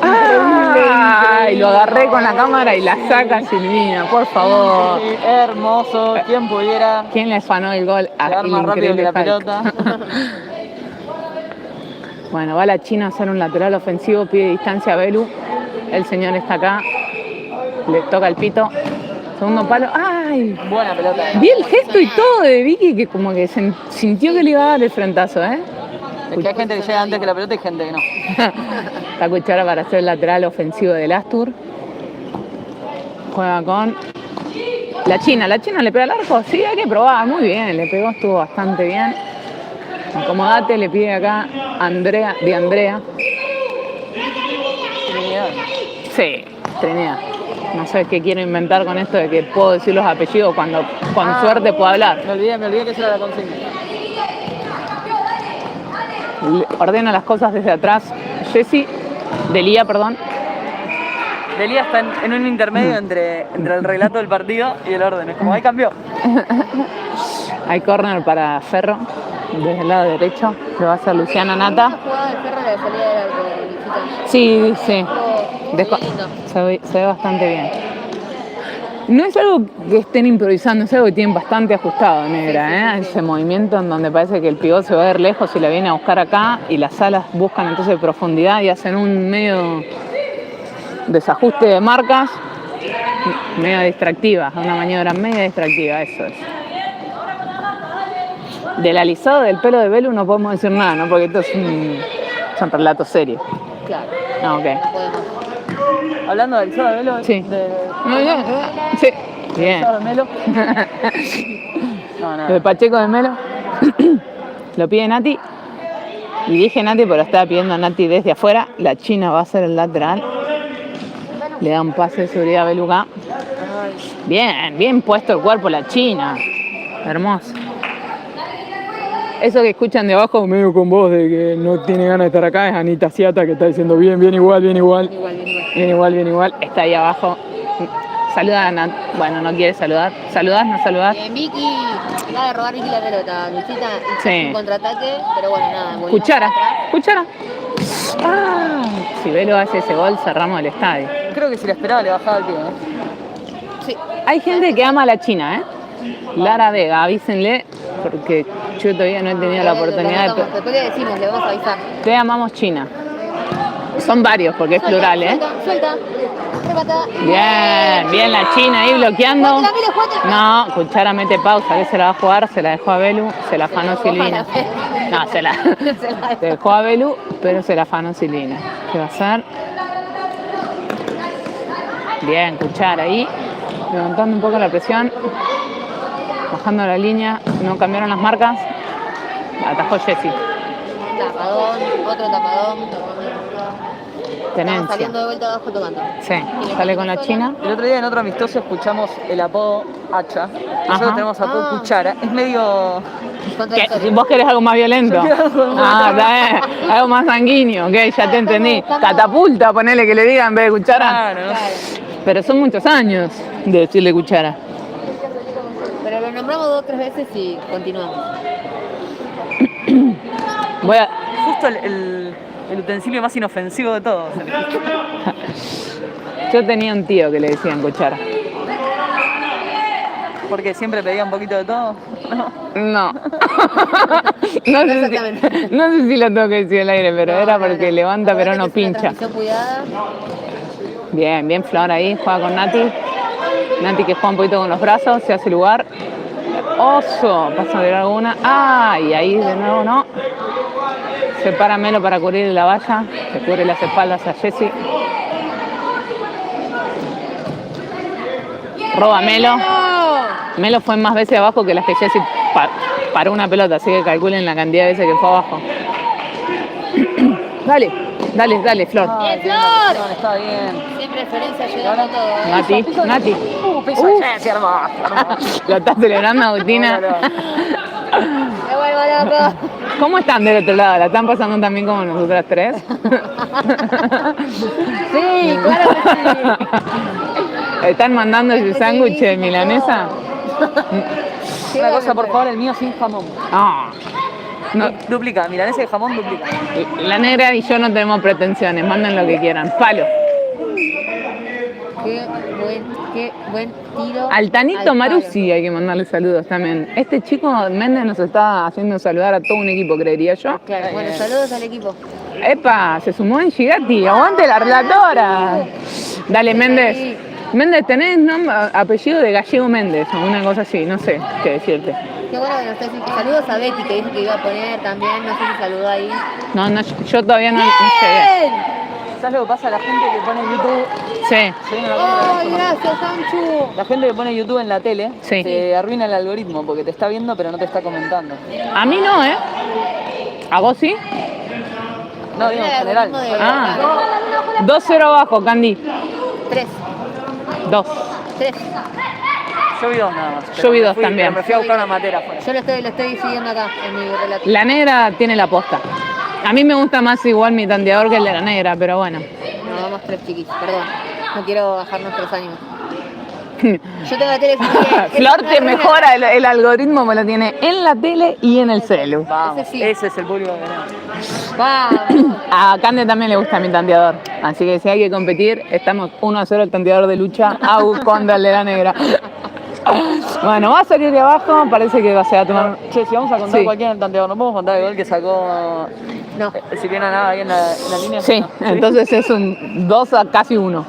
Speaker 1: Ay, lo agarré con la cámara y la saca Silvina, por favor.
Speaker 2: Sí, hermoso, ¿quién pudiera?
Speaker 1: ¿Quién le afanó el gol?
Speaker 2: Llegar más rápido que la pelota.
Speaker 1: Bueno, va la China a hacer un lateral ofensivo, pide distancia a Belu. El señor está acá, le toca el pito. Segundo palo, ¡ay!
Speaker 2: Buena pelota.
Speaker 1: Vi el gesto y todo de Vicky que como que sintió que le iba a dar el frentazo, ¿eh?
Speaker 2: Es que hay gente que llega antes que la pelota y gente que no.
Speaker 1: La cuchara para hacer el lateral ofensivo del Astur. Juega con la China le pega al arco, sí, hay que probar, muy bien, le pegó, estuvo bastante bien. Acomodate, le pide acá Andrea. Sí, Trinidad. No sé qué quiero inventar con esto de que puedo decir los apellidos cuando con suerte puedo hablar.
Speaker 2: Me olvidé que esa era la consigna.
Speaker 1: Ordena las cosas desde atrás. Delia
Speaker 2: está en un intermedio entre el relato del partido y el orden. Es como, ahí cambió.
Speaker 1: Hay córner para Ferro, desde el lado derecho. Lo va a hacer Luciana Nata.
Speaker 3: La jugada de Ferro de la salida del arco,
Speaker 1: Sí.
Speaker 3: Se
Speaker 1: Se ve bastante bien. No es algo que estén improvisando, es algo que tienen bastante ajustado, Negra, ¿eh? Ese movimiento en donde parece que el pivot se va a ver lejos y la viene a buscar acá y las alas buscan entonces profundidad y hacen un medio desajuste de marcas, medio distractiva, una maniobra medio distractiva, eso es. Del alisado del pelo de Belu no podemos decir nada, ¿no? Porque esto es un relato serio.
Speaker 3: Claro.
Speaker 1: Ah, ok.
Speaker 2: Hablando del alisado de Melo.
Speaker 1: Sí. Sí. Bien.
Speaker 2: ¿Alisado de Melo? No, nada.
Speaker 1: El Pacheco de Melo. Lo pide Nati. Y dije Nati, pero estaba pidiendo a Nati desde afuera. La China va a hacer el lateral. Le da un pase de seguridad a Beluga. Bien puesto el cuerpo la China. Hermoso. Eso que escuchan de abajo medio con voz de que no tiene ganas de estar acá es Anita Ciata que está diciendo bien igual. Está ahí abajo Saluda, bueno, no quiere saludar. ¿Saludás, no saludás?
Speaker 3: Bien, Vicky. Acaba de robar Vicky la pelota. Luchita hizo
Speaker 1: Sí.
Speaker 3: un contraataque, pero bueno, nada. volvimos
Speaker 1: Cuchara,
Speaker 3: atrás.
Speaker 1: cuchara. Ah, si Velo hace ese gol, cerramos el estadio.
Speaker 2: Creo que si la esperaba le bajaba el pie,
Speaker 3: Sí.
Speaker 1: Hay gente que ama a la China, ¿eh? Lara Vega, avísenle, porque yo todavía no he tenido la oportunidad de...
Speaker 3: Después le decimos, le vamos a avisar.
Speaker 1: Te amamos China. Son varios, porque es plural, ¿eh?
Speaker 3: Suelta. Remata.
Speaker 1: Bien, bien la China ahí bloqueando.
Speaker 3: Jugátela, mira, jugátela.
Speaker 1: No, Cuchara mete pausa, que se la va a jugar, se la dejó a Belu, se la afanó Silvina. No, se la dejó a Belu, pero se la afanó Silvina. ¿Qué va a hacer? Bien, Cuchara ahí, levantando un poco la presión, bajando la línea, no cambiaron las marcas, atajó Jessy.
Speaker 3: Tapadón, otro tapadón. Estamos
Speaker 1: Tenencia.
Speaker 3: saliendo de vuelta abajo tocando.
Speaker 1: Sí, sale con la China.
Speaker 2: El otro día en otro amistoso escuchamos el apodo Hacha. Nosotros
Speaker 1: Ajá.
Speaker 2: tenemos apodo
Speaker 3: Ah.
Speaker 2: Cuchara. Es medio...
Speaker 1: ¿Qué?
Speaker 3: Contradictorio.
Speaker 1: ¿Vos querés algo más violento?
Speaker 2: Yo quiero algo más-
Speaker 1: Ah, está bien. Algo más sanguíneo, ok, ya te entendí.
Speaker 3: Estamos-
Speaker 1: Catapulta, ponele que le digan en vez de Cuchara.
Speaker 2: Claro, ¿no?
Speaker 3: Claro.
Speaker 1: Pero son muchos años de decirle Cuchara.
Speaker 3: Pero lo nombramos 2 o 3 veces y continuamos.
Speaker 1: Voy a...
Speaker 2: Justo el utensilio más inofensivo de todos.
Speaker 1: Yo tenía un tío que le decían Cuchara.
Speaker 2: Porque siempre pedía un poquito de todo.
Speaker 1: No. No sé,
Speaker 3: Exactamente.
Speaker 1: no sé si lo tengo que decir al aire, pero
Speaker 3: No,
Speaker 1: era
Speaker 3: no,
Speaker 1: porque
Speaker 3: no.
Speaker 1: levanta pero no
Speaker 3: Acordate que es una
Speaker 1: pincha.
Speaker 3: transmisión cuidada.
Speaker 1: Bien, bien Flor ahí, juega con Nati. Nati que juega un poquito con los brazos, se hace lugar. Oso, pasa de alguna. Ah, y ahí de nuevo no. Se para Melo para cubrir la valla, se cubre las espaldas a Jessy. Roba Melo. Melo fue más veces abajo que las que Jessy paró una pelota, así que calculen la cantidad de veces que fue abajo. Dale, dale, dale, Flor.
Speaker 3: ¡Bien,
Speaker 2: tiene
Speaker 3: Flor!
Speaker 2: la presión, está bien.
Speaker 3: Siempre Florencia ayudando a todo.
Speaker 1: Nati, Nati.
Speaker 2: Piso de Jessy, hermoso, hermoso.
Speaker 1: ¿Lo estás celebrando, Agustina?
Speaker 3: Me vuelvo loco.
Speaker 1: ¿Cómo están del otro lado? ¿La están pasando también como nosotras tres?
Speaker 3: Sí, claro que sí.
Speaker 1: ¿Están mandando ese sándwich de milanesa?
Speaker 2: Una cosa, por favor, el mío sin jamón.
Speaker 1: No,
Speaker 2: Duplica, milanesa y jamón duplica.
Speaker 1: la negra y yo no tenemos pretensiones, manden lo que quieran. Palo.
Speaker 3: Qué buen tiro.
Speaker 1: Al Tanito
Speaker 3: al palo.
Speaker 1: Maruzzi hay que mandarle saludos también. Este chico Méndez nos está haciendo saludar a todo un equipo, creería yo.
Speaker 3: Claro, bueno, saludos al equipo.
Speaker 1: ¡Epa! Se sumó en Gigati. ¡Aguante la relatora! Dale, Méndez. Méndez, ¿tenés apellido de Gallego Méndez? O una cosa así, no sé qué decirte.
Speaker 3: Qué bueno que nos está diciendo. Saludos a Betty que dijo que iba a poner también. No sé si saludó ahí.
Speaker 1: No, no, yo todavía no llegué.
Speaker 3: ¡Bien!
Speaker 2: ¿Sabes lo que pasa a la gente que pone YouTube?
Speaker 1: Sí.
Speaker 2: Se viene la cámara.
Speaker 3: ¡Ay, gracias, Sanchu!
Speaker 2: La gente que pone YouTube en la tele
Speaker 1: Sí.
Speaker 2: se arruina el algoritmo porque te está viendo pero no te está comentando.
Speaker 1: A mí no, ¿eh? ¿A vos sí?
Speaker 2: No, digo en general.
Speaker 1: Ah. 2-0 abajo, Candy.
Speaker 3: 3.
Speaker 1: 2.
Speaker 2: Yo vi 2 nada más.
Speaker 1: Yo vi dos
Speaker 2: Fui,
Speaker 1: también.
Speaker 2: pero me fui a buscar una matera afuera.
Speaker 3: Yo lo estoy siguiendo acá en mi relato.
Speaker 1: La negra tiene la posta. A mí me gusta más igual mi tanteador que el de la negra, pero bueno.
Speaker 3: No, vamos 3 chiquis, perdón. No quiero bajar nuestros ánimos. Yo tengo la tele que
Speaker 1: Flor te mejora el algoritmo, me lo tiene en la tele y en el celu.
Speaker 2: Vamos,
Speaker 3: Ese sí.
Speaker 2: ese es el público que tenemos.
Speaker 3: Vamos.
Speaker 1: A Cande también le gusta mi tanteador. Así que si hay que competir, estamos 1-0 el tanteador de lucha, Agus contra el de la negra. Bueno, va a salir de abajo, parece que se va a tomar.
Speaker 2: Che, si vamos a contar
Speaker 1: Sí.
Speaker 2: cualquier tanteador, ¿no podemos contar el gol que sacó
Speaker 3: No.
Speaker 2: Silvina Nava ahí en la línea?
Speaker 1: Sí,
Speaker 2: No.
Speaker 1: entonces es un 2 a casi 1.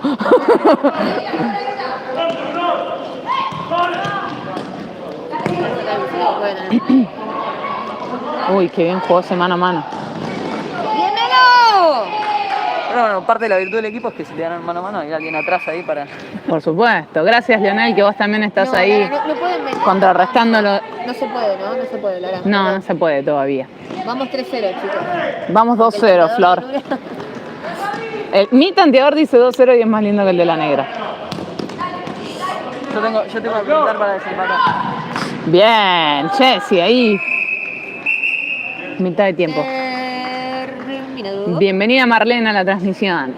Speaker 3: Bueno.
Speaker 1: Uy, qué bien jugó ese mano a mano.
Speaker 3: ¡Bienvenido!
Speaker 2: Pero bueno, parte de la virtud del equipo es que si te dan mano a mano hay alguien atrás ahí para...
Speaker 1: Por supuesto. Gracias, Leonel, que vos también estás
Speaker 3: No,
Speaker 1: ahí
Speaker 3: Lara, no pueden venir.
Speaker 1: contrarrestándolo.
Speaker 3: No se puede, ¿no? No se puede, Lara.
Speaker 1: No, no se puede todavía.
Speaker 3: Vamos 3-0, chicos.
Speaker 1: Vamos 2-0, Flor. Mi tanteador dice 2-0 y es más lindo que el de la negra.
Speaker 2: Yo tengo que apuntar para desempatar.
Speaker 1: Bien, Jessy, ahí. Mitad de tiempo.
Speaker 3: Terminado.
Speaker 1: Bienvenida Marlene a la transmisión.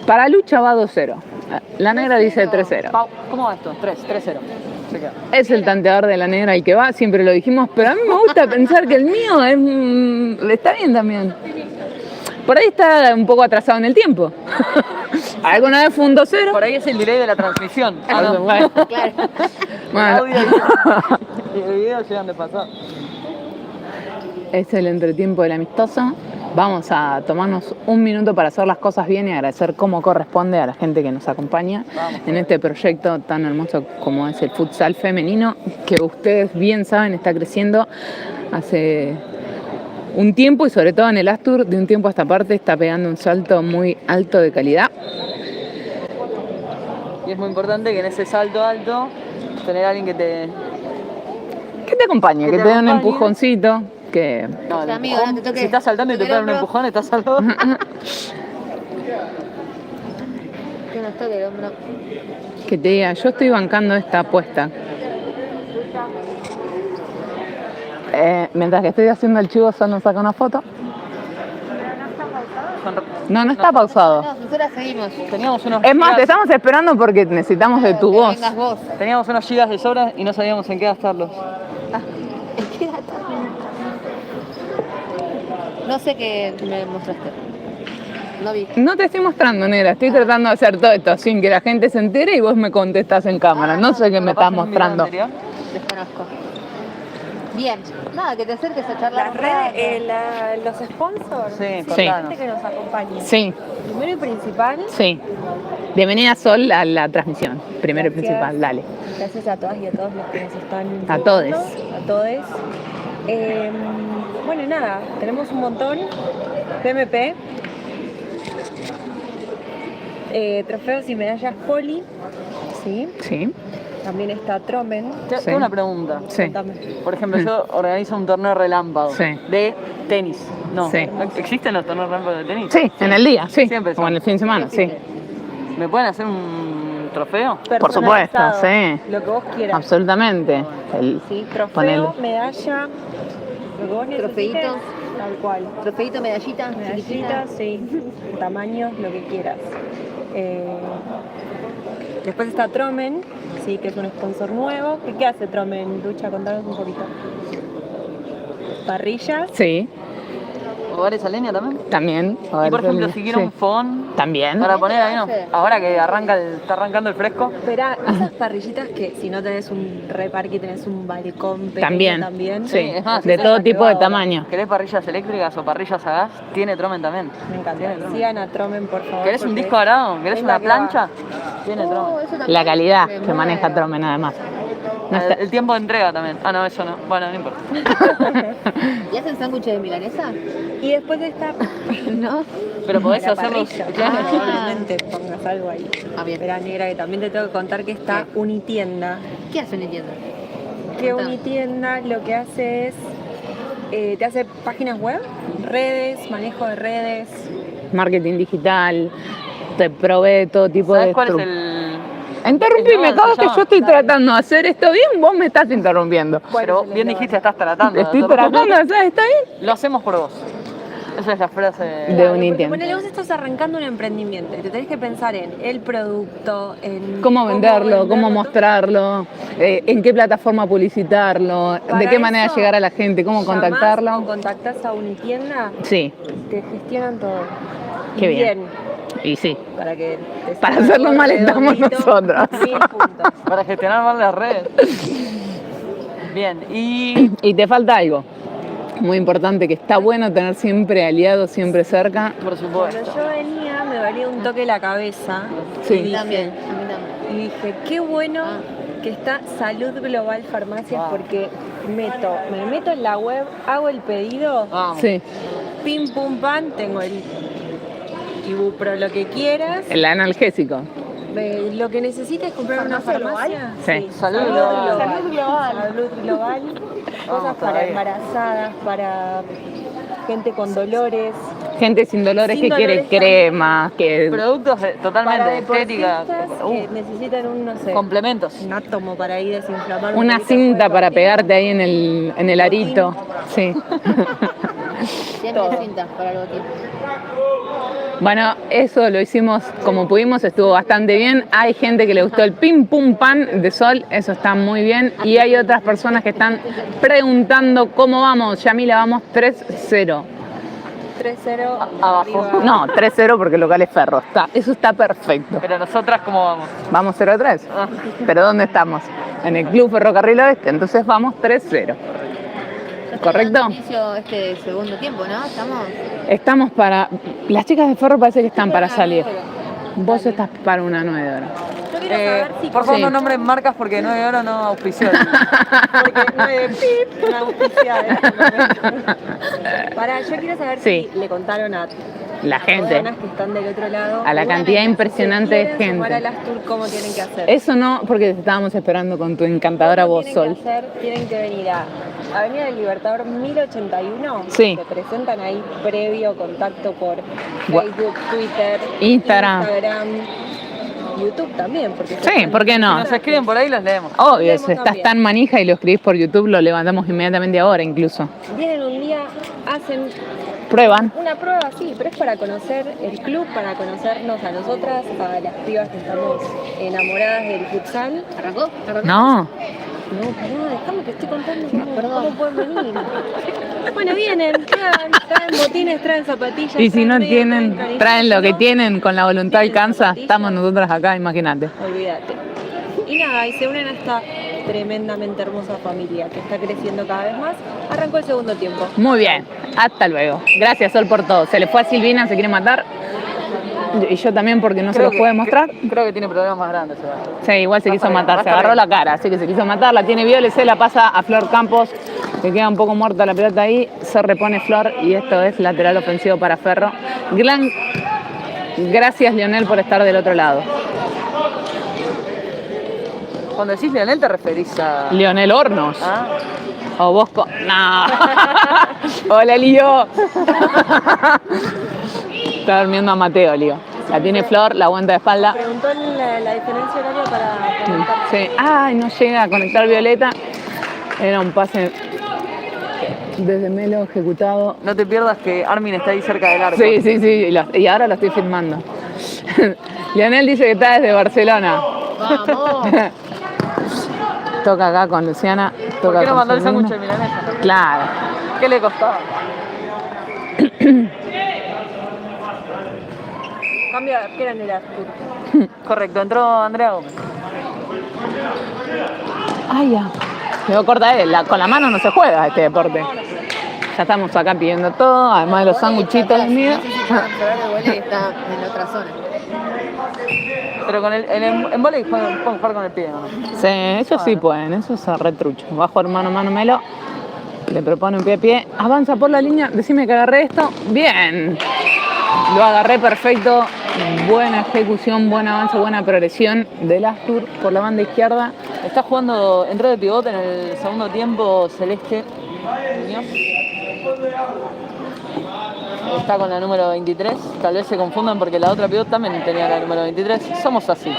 Speaker 1: Para lucha va 2-0. La negra dice 3-0.
Speaker 2: Pau, ¿cómo va esto? 3-0. Se queda.
Speaker 1: Es el tanteador de la negra el que va, siempre lo dijimos, pero a mí me gusta pensar que el mío está bien también. Por ahí está un poco atrasado en el tiempo. Alguna vez fue un 2-0.
Speaker 2: Por ahí es el delay de la transmisión. No.
Speaker 1: Bueno.
Speaker 3: Claro.
Speaker 2: El
Speaker 1: Bueno,
Speaker 2: audio y el video llegan de pasar.
Speaker 1: es el entretiempo del amistoso. Vamos a tomarnos un minuto para hacer las cosas bien y agradecer como corresponde a la gente que nos acompaña en este proyecto tan hermoso como es el futsal femenino, que ustedes bien saben está creciendo hace un tiempo y sobre todo en el Astur, de un tiempo a esta parte está pegando un salto muy alto de calidad.
Speaker 2: Y es muy importante que en ese salto alto tener a alguien que te...
Speaker 1: Que te acompañe, que te dé un
Speaker 2: acompañe.
Speaker 1: empujoncito, que...
Speaker 2: No, el
Speaker 3: Amigo,
Speaker 2: empujón,
Speaker 3: no te toques.
Speaker 2: si estás saltando y te
Speaker 3: Toque el
Speaker 2: pegan un
Speaker 3: hombro.
Speaker 2: empujón, estás saltando.
Speaker 3: Que nos toque el hombro.
Speaker 1: que te diga, yo estoy bancando esta apuesta. Mientras que estoy haciendo el chivo, solo saca una foto. No está pausado.
Speaker 3: No, nosotras seguimos.
Speaker 2: Teníamos unos
Speaker 1: Es más, te
Speaker 2: gigas-
Speaker 1: estamos esperando porque necesitamos de tu
Speaker 3: Que
Speaker 1: voz.
Speaker 3: vengas vos.
Speaker 2: Teníamos unos gigas de sobra y no sabíamos en qué gastarlos.
Speaker 3: No sé qué me mostraste. No vi.
Speaker 1: No te estoy mostrando, negra. Estoy tratando de hacer todo esto sin que la gente se entere y vos me contestás en cámara. No sé qué me
Speaker 2: Capaz
Speaker 1: estás
Speaker 2: en un video
Speaker 1: mostrando.
Speaker 2: anterior.
Speaker 3: Desconozco. Bien. Nada, que te acerques a charlar.
Speaker 4: Las
Speaker 3: un
Speaker 4: redes,
Speaker 3: rato.
Speaker 4: los sponsors,
Speaker 2: Sí,
Speaker 4: la
Speaker 2: contanos.
Speaker 4: gente que nos acompaña.
Speaker 1: Sí,
Speaker 4: Primero y principal,
Speaker 1: sí. Bienvenida Sol a la transmisión. Primero y
Speaker 4: Gracias.
Speaker 1: principal, dale.
Speaker 4: gracias a todas y a todos los que nos están
Speaker 1: A todes.
Speaker 4: viendo, a todes. Bueno, nada, tenemos un montón. PMP, trofeos y medallas poli, ¿sí?
Speaker 1: Sí,
Speaker 4: También está Tromen.
Speaker 1: Sí.
Speaker 2: Tengo una pregunta.
Speaker 1: sí.
Speaker 4: Contame.
Speaker 2: Por ejemplo, yo organizo un torneo relámpago
Speaker 1: Sí.
Speaker 2: de tenis. No.
Speaker 1: Sí.
Speaker 2: ¿Existen los torneos relámpagos de tenis?
Speaker 1: Sí, en el día, sí.
Speaker 2: Siempre
Speaker 1: O
Speaker 2: son.
Speaker 1: en el fin de semana, sí.
Speaker 2: ¿Me pueden hacer un trofeo?
Speaker 1: Por supuesto,
Speaker 4: Personalizado,
Speaker 1: sí.
Speaker 4: Lo que vos quieras.
Speaker 1: Absolutamente.
Speaker 4: Sí, trofeo,
Speaker 1: Ponele.
Speaker 4: medalla, lo que vos necesites,
Speaker 3: Trofeíto.
Speaker 4: tal cual.
Speaker 3: Trofeito, medallita,
Speaker 4: Medallitas, sí, tamaños, lo que quieras. Después está Tromen, sí, que es un sponsor nuevo. ¿Qué hace Tromen? Lucha, contanos un poquito. Parrillas,
Speaker 1: Sí,
Speaker 2: ¿Hogares a leña también?
Speaker 1: también.
Speaker 2: Y por ejemplo, si quiero
Speaker 1: Sí.
Speaker 2: un fogón
Speaker 1: También.
Speaker 2: para poner ahí, ¿no?
Speaker 3: Sí.
Speaker 2: Ahora que está arrancando el fresco.
Speaker 4: espera, esas parrillitas que si no tenés un reparque, tenés un balcón pequeño
Speaker 1: También.
Speaker 4: también.
Speaker 1: Sí,
Speaker 2: es más,
Speaker 1: de
Speaker 4: esa
Speaker 1: todo
Speaker 4: es la que
Speaker 1: tipo
Speaker 4: va
Speaker 1: de
Speaker 4: ahora.
Speaker 1: tamaño.
Speaker 2: ¿Querés parrillas eléctricas o parrillas a gas? Tiene Tromen también.
Speaker 4: Me
Speaker 2: Tiene
Speaker 4: encanta.
Speaker 2: Tromen.
Speaker 4: Sigan a Tromen, por favor.
Speaker 2: ¿Querés un
Speaker 4: porque
Speaker 2: disco arado? ¿Querés
Speaker 4: es
Speaker 2: una
Speaker 4: la que va.
Speaker 2: plancha? Tiene Tromen.
Speaker 3: eso también.
Speaker 1: La calidad
Speaker 3: Me
Speaker 1: que
Speaker 3: muero.
Speaker 1: maneja Tromen además. No está-
Speaker 2: El tiempo de entrega también. Ah, no, eso no. Bueno, no importa.
Speaker 3: ¿Y hacen sándwiches de milanesa?
Speaker 4: Y después está
Speaker 3: ¿No?
Speaker 2: Pero podés
Speaker 4: la
Speaker 2: hacerlos.
Speaker 4: parrilla.
Speaker 2: Claro.
Speaker 4: Probablemente pongas algo ahí.
Speaker 3: Ah, bien.
Speaker 4: Espera, negra, que también te tengo que contar que está Unitienda.
Speaker 3: ¿Qué hacen en tienda?
Speaker 4: Que
Speaker 3: Contá.
Speaker 4: Unitienda lo que hace es, te hace páginas web, redes, manejo de redes.
Speaker 1: Marketing digital, te provee todo tipo
Speaker 2: ¿Sabes
Speaker 1: de
Speaker 2: cuál es
Speaker 1: tru-
Speaker 2: el.
Speaker 1: Interrumpime,
Speaker 2: el
Speaker 1: cada vez
Speaker 2: se
Speaker 1: que
Speaker 2: llama?
Speaker 1: yo estoy tratando de hacer esto bien, vos me estás interrumpiendo.
Speaker 2: Pero
Speaker 4: es el
Speaker 2: bien
Speaker 4: eslogan?
Speaker 2: dijiste, estás tratando.
Speaker 1: Estoy
Speaker 2: de hacerlo.
Speaker 1: tratando de hacer, ¿está bien?
Speaker 2: Lo hacemos por vos. Esa es la frase.
Speaker 1: De
Speaker 4: Claro, porque
Speaker 1: Unitienda.
Speaker 4: ponele, vos estás arrancando un emprendimiento y te tenés que pensar en el producto, en
Speaker 1: Cómo venderlo, cómo
Speaker 4: todo.
Speaker 1: mostrarlo, en qué plataforma publicitarlo, de
Speaker 4: Para
Speaker 1: qué manera
Speaker 4: eso,
Speaker 1: llegar a la gente, cómo
Speaker 4: llamás
Speaker 1: contactarlo.
Speaker 4: o contactás a Unitienda,
Speaker 1: Sí,
Speaker 4: te gestionan todo.
Speaker 1: Qué
Speaker 4: Y
Speaker 1: bien. y sí.
Speaker 4: para que te
Speaker 1: Para
Speaker 4: salga
Speaker 1: hacerlo
Speaker 4: todo
Speaker 1: mal estamos
Speaker 4: redondito,
Speaker 1: nosotros.
Speaker 4: 1000 puntos.
Speaker 2: Para gestionar mal las redes. Bien, y.
Speaker 1: Y te falta algo muy importante, que está bueno tener siempre aliados, siempre cerca.
Speaker 2: Por
Speaker 4: Cuando
Speaker 2: supuesto.
Speaker 4: yo venía me dolía un toque la cabeza
Speaker 1: Sí.
Speaker 4: y dije,
Speaker 3: También, a mí también.
Speaker 4: y dije, qué bueno que está Salud Global Farmacias
Speaker 2: Wow.
Speaker 4: porque me meto en la web, hago el pedido,
Speaker 2: Vamos.
Speaker 1: Sí,
Speaker 4: pim pum pam, tengo el Ibupro, lo que quieras.
Speaker 1: el analgésico.
Speaker 4: Lo que necesitas es comprar una
Speaker 3: ¿Farmacia
Speaker 4: farmacia.
Speaker 1: Sí.
Speaker 2: Salud Global.
Speaker 4: Salud Global. Salud Global. Cosas para
Speaker 2: todavía.
Speaker 4: embarazadas, para gente con dolores.
Speaker 1: Gente sin dolores
Speaker 4: Sin
Speaker 1: que quiere
Speaker 4: dolores
Speaker 1: cremas, que
Speaker 2: Productos totalmente
Speaker 4: Para
Speaker 2: de estética.
Speaker 4: deportistas que necesitan un, no sé,
Speaker 2: Complementos.
Speaker 4: un átomo para ir desinflamar. un
Speaker 1: una
Speaker 4: poquito el
Speaker 1: cinta
Speaker 4: cuerpo.
Speaker 1: para pegarte ahí en el arito. Sí.
Speaker 3: Siempre cinta para el botín.
Speaker 1: Bueno, eso lo hicimos como pudimos, estuvo bastante bien. Hay gente que le gustó el pim pum pan de Sol, eso está muy bien. Y hay otras personas que están preguntando cómo vamos. Yamila, vamos 3-0.
Speaker 4: 3-0
Speaker 2: Abajo.
Speaker 4: arriba.
Speaker 1: No, 3-0 porque el local es Ferro. Eso está perfecto.
Speaker 2: Pero nosotras, ¿cómo vamos?
Speaker 1: Vamos 0-3.
Speaker 2: Ah.
Speaker 1: ¿Pero dónde estamos? En el Club Ferrocarril Oeste, entonces vamos 3-0. ¿Correcto?
Speaker 3: Inicio este segundo tiempo, ¿no?
Speaker 1: Estamos para... Las chicas de Ferro parece que están para salir. Vos estás para una 9 horas.
Speaker 4: Yo quiero saber si
Speaker 2: Por favor,
Speaker 1: Sí.
Speaker 2: no nombren marcas porque 9 horas no auspició.
Speaker 4: porque no es pip, una auspiciada. Pará, yo quiero saber
Speaker 1: Sí.
Speaker 4: si le contaron a
Speaker 1: La gente.
Speaker 4: personas que están del otro lado.
Speaker 1: A la cantidad impresionante de
Speaker 4: quieren sumar a
Speaker 1: gente.
Speaker 4: las tours, ¿cómo tienen que hacer?
Speaker 1: Eso no, porque te estábamos esperando con tu encantadora voz, Sol.
Speaker 4: Tienen que venir a Avenida del Libertador 1081.
Speaker 1: Sí.
Speaker 4: Se presentan ahí previo contacto por
Speaker 1: Gua-
Speaker 4: Facebook, Twitter,
Speaker 1: Instagram.
Speaker 4: YouTube también. Porque
Speaker 1: Sí, ¿por qué no?
Speaker 2: Si nos escriben por ahí, los leemos.
Speaker 1: Obvio,
Speaker 4: Leemos
Speaker 1: si estás
Speaker 4: también.
Speaker 1: tan manija y lo escribís por YouTube, lo levantamos inmediatamente ahora incluso.
Speaker 4: Vienen un día, hacen
Speaker 1: Prueban.
Speaker 4: una prueba, sí, pero es para conocer el club, para conocernos a nosotras, a las pibas que estamos enamoradas del futsal.
Speaker 3: ¿Arrancó?
Speaker 1: No.
Speaker 4: No, pará, déjame que estoy contando
Speaker 3: perdón.
Speaker 4: cómo pueden venir. Bueno, vienen, traen botines, traen zapatillas.
Speaker 1: Y si no
Speaker 4: traen medias,
Speaker 1: tienen,
Speaker 4: camisas,
Speaker 1: traen lo que
Speaker 4: ¿no?
Speaker 1: tienen, con la voluntad
Speaker 4: Tienen
Speaker 1: alcanza,
Speaker 4: zapatillas.
Speaker 1: estamos nosotras acá, imagínate.
Speaker 4: Olvídate. Y nada, y se unen a esta tremendamente hermosa familia que está creciendo cada vez más. Arrancó el segundo tiempo.
Speaker 1: Muy bien, hasta luego. Gracias, Sol, por todo. Se le fue a Silvina, se quiere matar. Y yo también porque no se los puede mostrar.
Speaker 2: Creo que tiene problemas más grandes.
Speaker 1: Sí, igual se quiso matar, se
Speaker 2: Basta
Speaker 1: agarró
Speaker 2: bien.
Speaker 1: la cara, así que se quiso matar, la tiene Viole, se la pasa a Flor Campos, que queda un poco muerta la pelota ahí, se repone Flor y esto es lateral ofensivo para Ferro. Gracias, Leonel, por estar del otro lado.
Speaker 2: Cuando decís Leonel, te referís a.
Speaker 1: Leonel Hornos.
Speaker 2: ¿Ah?
Speaker 1: O vos No. Hola, Lío. Está durmiendo a Mateo, Lío. La tiene Flor, la aguanta de espalda.
Speaker 4: Preguntó la diferencia horaria para comentar.
Speaker 1: Sí. Ay, no llega a conectar Violeta. Era un pase desde Melo ejecutado.
Speaker 2: No te pierdas que Armin está ahí cerca del arco.
Speaker 1: Sí, sí, sí. Y ahora lo estoy filmando. Leonel dice que está desde Barcelona.
Speaker 3: ¡Vamos!
Speaker 1: Toca acá con Luciana.
Speaker 2: ¿Por
Speaker 1: Toca
Speaker 2: qué no
Speaker 1: con
Speaker 2: mandó el
Speaker 1: Silvina.
Speaker 2: sándwich de milanesa?
Speaker 1: Claro.
Speaker 2: ¿Qué le costaba?
Speaker 4: Cambio de arquera en el Artur.
Speaker 2: Correcto, entró Andrea Gómez.
Speaker 1: Ay, ya. Quedó corta él. Con la mano no se juega este deporte. Ya estamos acá pidiendo todo, además de los sanguchitos de mío.
Speaker 3: No sé si pueden observar el vuelo y está en otra zona.
Speaker 2: Pero con en vóley pueden jugar con el pie, ¿no?
Speaker 1: Sí, ellos sí pueden, eso es retrucho. Va a jugar mano a mano Melo. Le propone un pie a pie. Avanza por la línea. Decime que agarré esto. Bien. Lo agarré perfecto. Buena ejecución, buen avance, buena progresión del Astur por la banda izquierda.
Speaker 2: Está jugando, entró de pivote en el segundo tiempo Celeste Muñoz. Está con la número 23. Tal vez se confundan porque la otra pivot también tenía la número 23. Somos así.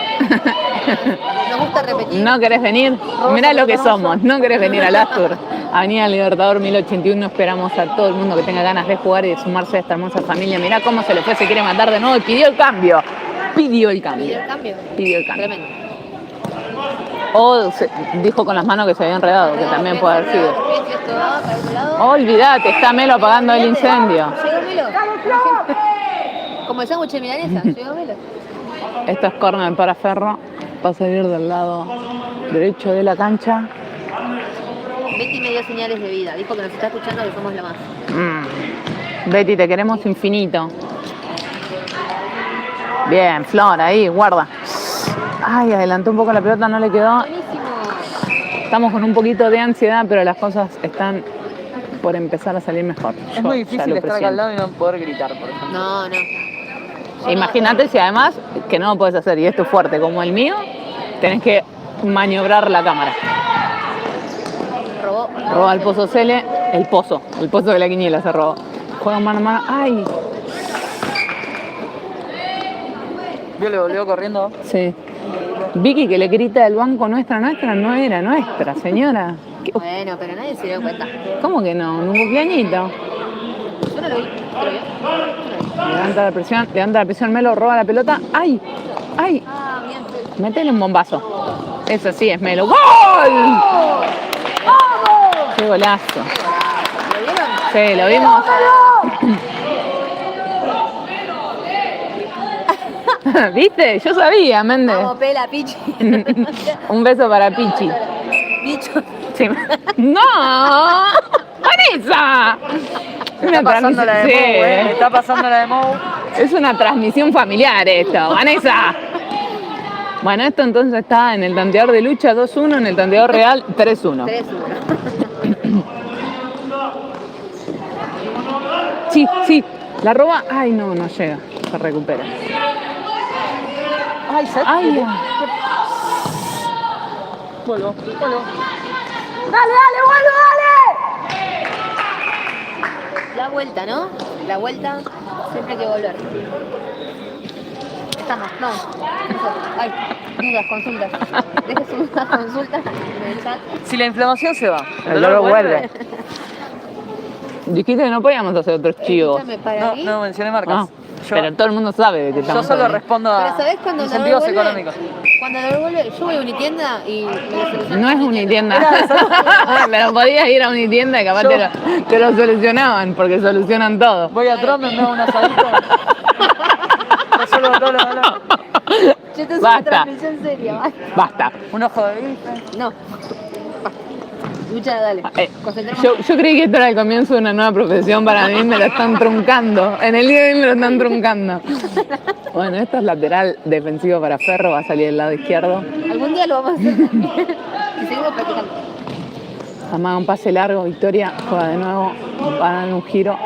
Speaker 3: Nos gusta repetir.
Speaker 1: ¿No querés venir? Mirá lo que somos. ¿No querés venir al Astur? Avenida Libertador 1081. Esperamos a todo el mundo que tenga ganas de jugar y de sumarse a esta hermosa familia. Mirá cómo se le fue, se quiere matar de nuevo y pidió el cambio. Pidió el
Speaker 3: ¿Y
Speaker 1: cambio.
Speaker 3: el cambio?
Speaker 1: Pidió el cambio.
Speaker 3: Tremendo.
Speaker 1: O dijo con las manos que se había enredado, que también puede haber sido.
Speaker 3: Esto va para otro lado.
Speaker 1: Olvídate, está Melo apagando el incendio.
Speaker 3: Llegó Melo. Como el sándwich de milanesa. Llegó Melo.
Speaker 1: Esto es córner para Ferro. Va a salir del lado derecho de la cancha.
Speaker 3: Betty me dio señales de vida. Dijo que nos está escuchando, que somos lo más.
Speaker 1: Betty, te queremos infinito. Bien, Flor, ahí, guarda. Ay, adelantó un poco la pelota, no le quedó.
Speaker 3: Buenísimo.
Speaker 1: Estamos con un poquito de ansiedad, pero las cosas están por empezar a salir mejor.
Speaker 2: Es
Speaker 1: Yo
Speaker 2: muy
Speaker 1: ya
Speaker 2: difícil
Speaker 1: lo
Speaker 2: estar acá al
Speaker 1: presiento.
Speaker 2: lado y no poder gritar, por ejemplo.
Speaker 3: No, no.
Speaker 1: Imagínate si además, que no lo puedes hacer, y esto es fuerte como el mío, tenés que maniobrar la cámara.
Speaker 3: Robó.
Speaker 1: Roba el pozo Cele, el pozo de la quiniela se robó. Juega mano a mano, ay,
Speaker 2: Vio, le volvió corriendo.
Speaker 1: sí. Vicky que le grita del banco nuestra no era nuestra, señora.
Speaker 3: Bueno, pero nadie se dio cuenta.
Speaker 1: ¿Cómo que no? Un cumpleañito.
Speaker 3: Yo no lo vi. ¿Tú lo vio? Yo no lo vi.
Speaker 1: levanta la presión, Melo, roba la pelota. ¡Ay! ¡Ay!
Speaker 3: Ah, bien.
Speaker 1: Métele un bombazo. Eso sí es Melo. ¡Gol! ¡Qué golazo!
Speaker 3: ¿Lo vieron?
Speaker 1: Sí, lo vimos. ¿Viste? Yo sabía, Méndez.
Speaker 3: Vamos, pela, pichi.
Speaker 1: Un beso para Pichi.
Speaker 3: Bicho.
Speaker 1: Sí. ¡No! ¡Vanessa!
Speaker 2: Está pasando la de Mou, Está pasando la de Mou.
Speaker 1: Es una transmisión familiar esto, Vanessa. Bueno, esto entonces está en el tanteador de lucha 2-1, en el tanteador real 3-1.
Speaker 3: 3-1.
Speaker 1: Sí, sí. La roba. Ay, no, no llega. Se recupera.
Speaker 2: Ay, ¿sabes?
Speaker 1: Ay,
Speaker 2: Vuelvo.
Speaker 1: dale, vuelvo, dale.
Speaker 3: La vuelta, ¿no? La vuelta, siempre hay que volver. Estamos, no. Ay, dudas, consultas. Deje sus dudas, consultas en el chat.
Speaker 2: Si la inflamación se va,
Speaker 1: El dolor vuelve. Dijiste que no podíamos hacer otros chivos.
Speaker 3: Escúchame, para mí.
Speaker 2: No mencioné marcas.
Speaker 1: Ah, pero todo el mundo sabe de qué
Speaker 2: Yo
Speaker 1: estamos
Speaker 2: solo
Speaker 1: hablando.
Speaker 2: respondo
Speaker 3: Pero
Speaker 2: a
Speaker 3: ¿sabés cuando el dolor
Speaker 2: incentivos
Speaker 3: vuelve?
Speaker 2: económicos.
Speaker 3: Cuando el dolor vuelve, yo voy a Unitienda y me lo soluciono.
Speaker 1: No es
Speaker 3: en
Speaker 1: Unitienda.
Speaker 3: Unitienda.
Speaker 1: Pero podías ir a Unitienda y capaz te lo solucionaban, porque solucionan todo.
Speaker 2: Voy a Trump, me hago un asadito. Resuelvo todo lo dolor.
Speaker 3: Yo te hago una
Speaker 1: Basta.
Speaker 3: transmisión seria.
Speaker 1: Basta.
Speaker 2: Un ojo de bife.
Speaker 3: No. Basta. Lucha, dale.
Speaker 1: Yo creí que esto era el comienzo de una nueva profesión. Para mí me lo están truncando. En el día de hoy me lo están truncando. Bueno, esto es lateral defensivo para Ferro. Va a salir del lado izquierdo.
Speaker 3: Algún día lo vamos a hacer también. Y seguimos practicando.
Speaker 1: Amaga un pase largo. Victoria juega de nuevo. Va a dar un giro.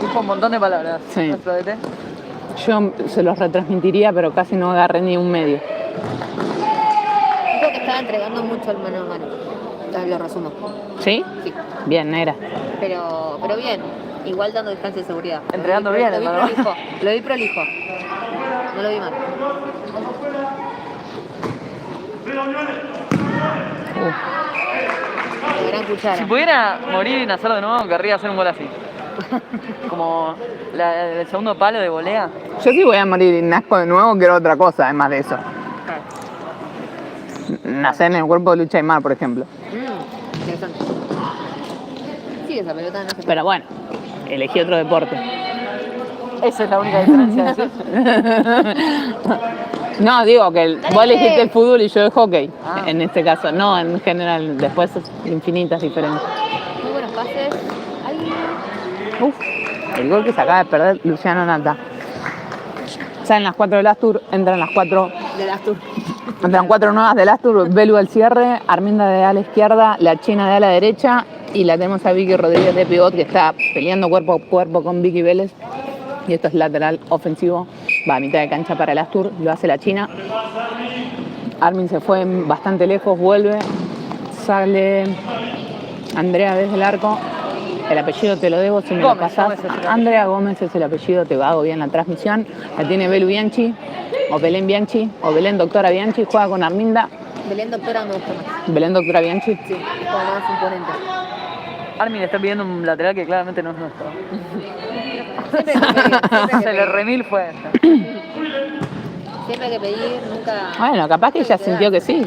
Speaker 2: Dijo un montón de palabras.
Speaker 1: Sí.
Speaker 2: Nuestro DT.
Speaker 1: Yo se los retransmitiría, pero casi no agarré ni un medio.
Speaker 3: Dijo que estaba entregando mucho al mano a mano. Entonces lo resumo.
Speaker 1: ¿Sí?
Speaker 3: Sí.
Speaker 1: Bien, negra.
Speaker 3: Pero bien. Igual dando distancia de seguridad.
Speaker 2: Entregando bien,
Speaker 3: lo vi
Speaker 2: hermano.
Speaker 3: prolijo. Lo vi prolijo. No lo vi mal. La gran cuchara.
Speaker 2: Si pudiera morir y nacer de nuevo, querría hacer un gol así. Como el segundo palo de volea.
Speaker 1: Yo sí voy a morir y nazco de nuevo, quiero otra cosa, además de eso. Nacer en el cuerpo de Lucha Aymar, por ejemplo.
Speaker 3: Interesante. Sigue esa pelota, no sé.
Speaker 1: Pero bueno, elegí otro deporte.
Speaker 2: Esa es la única diferencia. ¿Sí?
Speaker 1: No, digo que vos elegiste el fútbol y yo el hockey,
Speaker 2: Ah.
Speaker 1: en este caso. No, en general, después infinitas diferencias.
Speaker 3: Muy buenos pases. Ay,
Speaker 1: Uf, el gol que se acaba de perder Luciano Nata. Salen las 4 del Astur, entran las 4.
Speaker 3: de las tours.
Speaker 1: Entran 4 nuevas del Astur, Belu al cierre, Arminda de ala izquierda, la China de ala derecha y la tenemos a Vicky Rodríguez de pivot que está peleando cuerpo a cuerpo con Vicky Vélez. Y esto es lateral ofensivo, va a mitad de cancha para el Astur, lo hace la China. Armin se fue bastante lejos, vuelve, sale Andrea desde el arco. El apellido te lo debo si me
Speaker 2: Gómez,
Speaker 1: lo pasás.
Speaker 2: Gómez es el apellido.
Speaker 1: Andrea Gómez es el apellido, te hago bien la transmisión. La tiene Belu Bianchi, o Belén Bianchi, o Belén Doctora Bianchi, juega con Arminda.
Speaker 3: Belén Doctora me gusta más.
Speaker 1: Belén Doctora Bianchi.
Speaker 3: Sí, es como más imponente.
Speaker 2: Armin está pidiendo un lateral que claramente no es nuestro.
Speaker 3: Siempre hay que pedir, siempre hay que
Speaker 2: Se le
Speaker 3: pedir.
Speaker 2: remil fue.
Speaker 3: Siempre hay que pedir, nunca.
Speaker 1: Bueno, capaz que ella sintió que sí.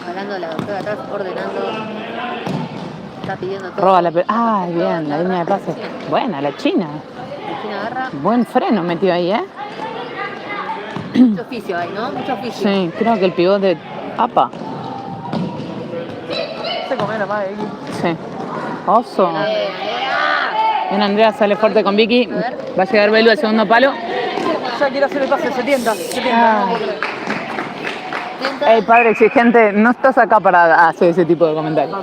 Speaker 3: Hablando de la doctora atrás, ordenando. Está pidiendo todo.
Speaker 1: Roba la pelota. Ah, bien, la línea de pase. Buena, la China.
Speaker 3: Cristina agarra.
Speaker 1: Buen freno metió ahí, ¿eh?
Speaker 3: Mucho oficio ahí, ¿no? Mucho oficio.
Speaker 1: Sí, creo que el pivote. ¡Apa!
Speaker 2: Se comió la madre.
Speaker 1: Sí. Oso.
Speaker 3: Andrea.
Speaker 1: Bien, Andrea sale fuerte con Vicky. Va a llegar Belu al segundo palo.
Speaker 2: Ya quiere hacer el pase, se tienta.
Speaker 1: Ah.
Speaker 3: Tenta.
Speaker 1: Ey, padre exigente, no estás acá para hacer ese tipo de comentarios.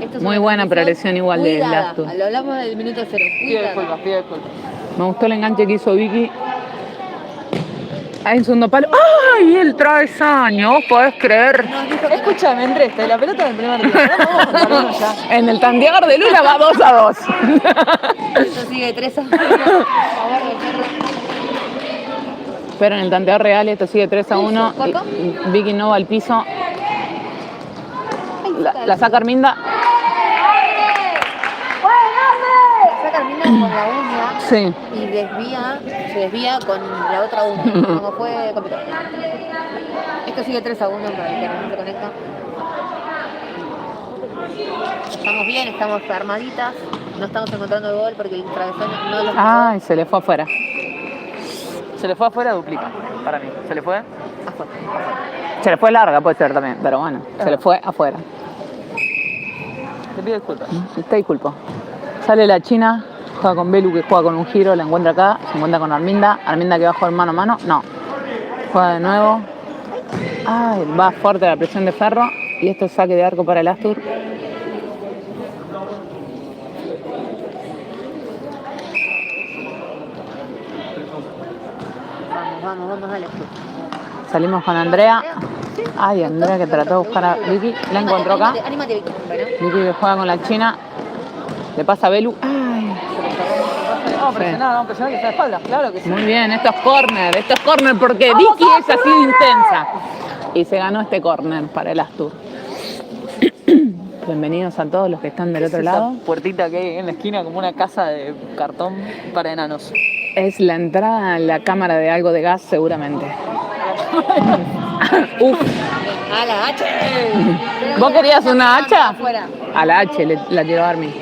Speaker 3: Esto es
Speaker 1: Muy
Speaker 3: una
Speaker 1: buena
Speaker 3: transmisión
Speaker 1: progresión igual de
Speaker 3: cuidada.
Speaker 1: Lastur.
Speaker 3: Lo hablamos del minuto cero.
Speaker 2: Pide
Speaker 3: Cuidada.
Speaker 2: disculpas, pide disculpas.
Speaker 1: Me gustó el enganche que hizo Vicky. Ahí en segundo palo. ¡Ay! El travesaño, ¿vos podés creer?
Speaker 3: Nos dijo que
Speaker 2: Escúchame, Andrés, la pelota del primer tiempo. Vamos a contar uno ya.
Speaker 1: En el tanteador de Lula va 2-2.
Speaker 3: eso sigue 3 a 1 a favor del Ferro.
Speaker 1: Pero en el tanteador real esto sigue 3-1.
Speaker 3: ¿Cuarto?
Speaker 1: Vicky no va al piso. La saca Arminda.
Speaker 3: Saca Arminda con la uña
Speaker 1: Sí.
Speaker 3: y se desvía con la otra uña. Como fue complicado. Esto sigue 3-1 para el que no se conecta. Estamos bien, estamos armaditas. No estamos encontrando el gol porque el travesaño no lo
Speaker 1: Ay, se le fue afuera.
Speaker 2: Se le fue afuera, duplica. Para mí. ¿Se le fue?
Speaker 3: afuera.
Speaker 1: Se le fue larga, puede ser también, pero bueno, se le fue afuera.
Speaker 2: Te pido disculpas.
Speaker 1: Te disculpo. Sale la China, juega con Belu, que juega con un giro, la encuentra acá, se encuentra con Arminda. Arminda que va a jugar mano a mano, no. Juega de nuevo. Ay, va fuerte la presión de Ferro. Y esto es saque de arco para el Astur.
Speaker 3: Vamos, dale.
Speaker 1: Salimos con Andrea. Ay, Andrea que trató de buscar a Vicky. La encontró acá.
Speaker 3: Anímate, Vicky. Bueno.
Speaker 1: Vicky que juega con la China. Le pasa a Belu. Ay,
Speaker 2: Vamos a presionar, que está de espaldas, claro que sí.
Speaker 1: muy bien, esto es córner porque Vicky es así de intensa. Y se ganó este córner para el Astur. Bienvenidos a todos los que están del otro lado.
Speaker 2: Esa puertita que hay en la esquina, como una casa de cartón para enanos.
Speaker 1: Es la entrada a la cámara de algo de gas, seguramente. Uf,
Speaker 3: A la hacha.
Speaker 1: ¿vos querías una hacha?
Speaker 3: Afuera.
Speaker 1: A la H la tiró Armin.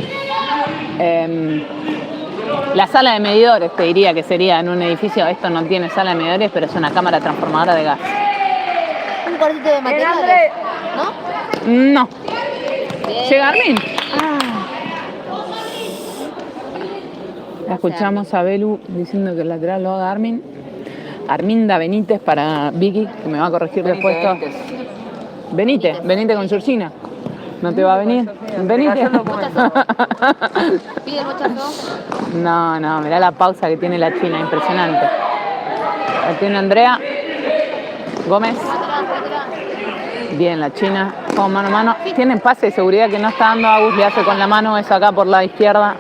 Speaker 1: La sala de medidores, te diría que sería en un edificio. Esto no tiene sala de medidores, pero es una cámara transformadora de gas.
Speaker 3: Un cuartito de materiales, ¿no?
Speaker 1: No.
Speaker 3: Bien.
Speaker 1: ¿Llega Armin? La escuchamos a Belu diciendo que el lateral lo haga Armin. Arminda Benítez para Vicky, que me va a corregir después esto. Benítez con Georgina. ¿No te va a venir? Benítez.
Speaker 3: Pide el mochazo.
Speaker 1: No, mirá la pausa que tiene la China, impresionante. La tiene Andrea. Gómez. Bien, la China. Con mano a mano. Tienen pase de seguridad que no está dando Agus. Le hace con la mano, es acá por la izquierda.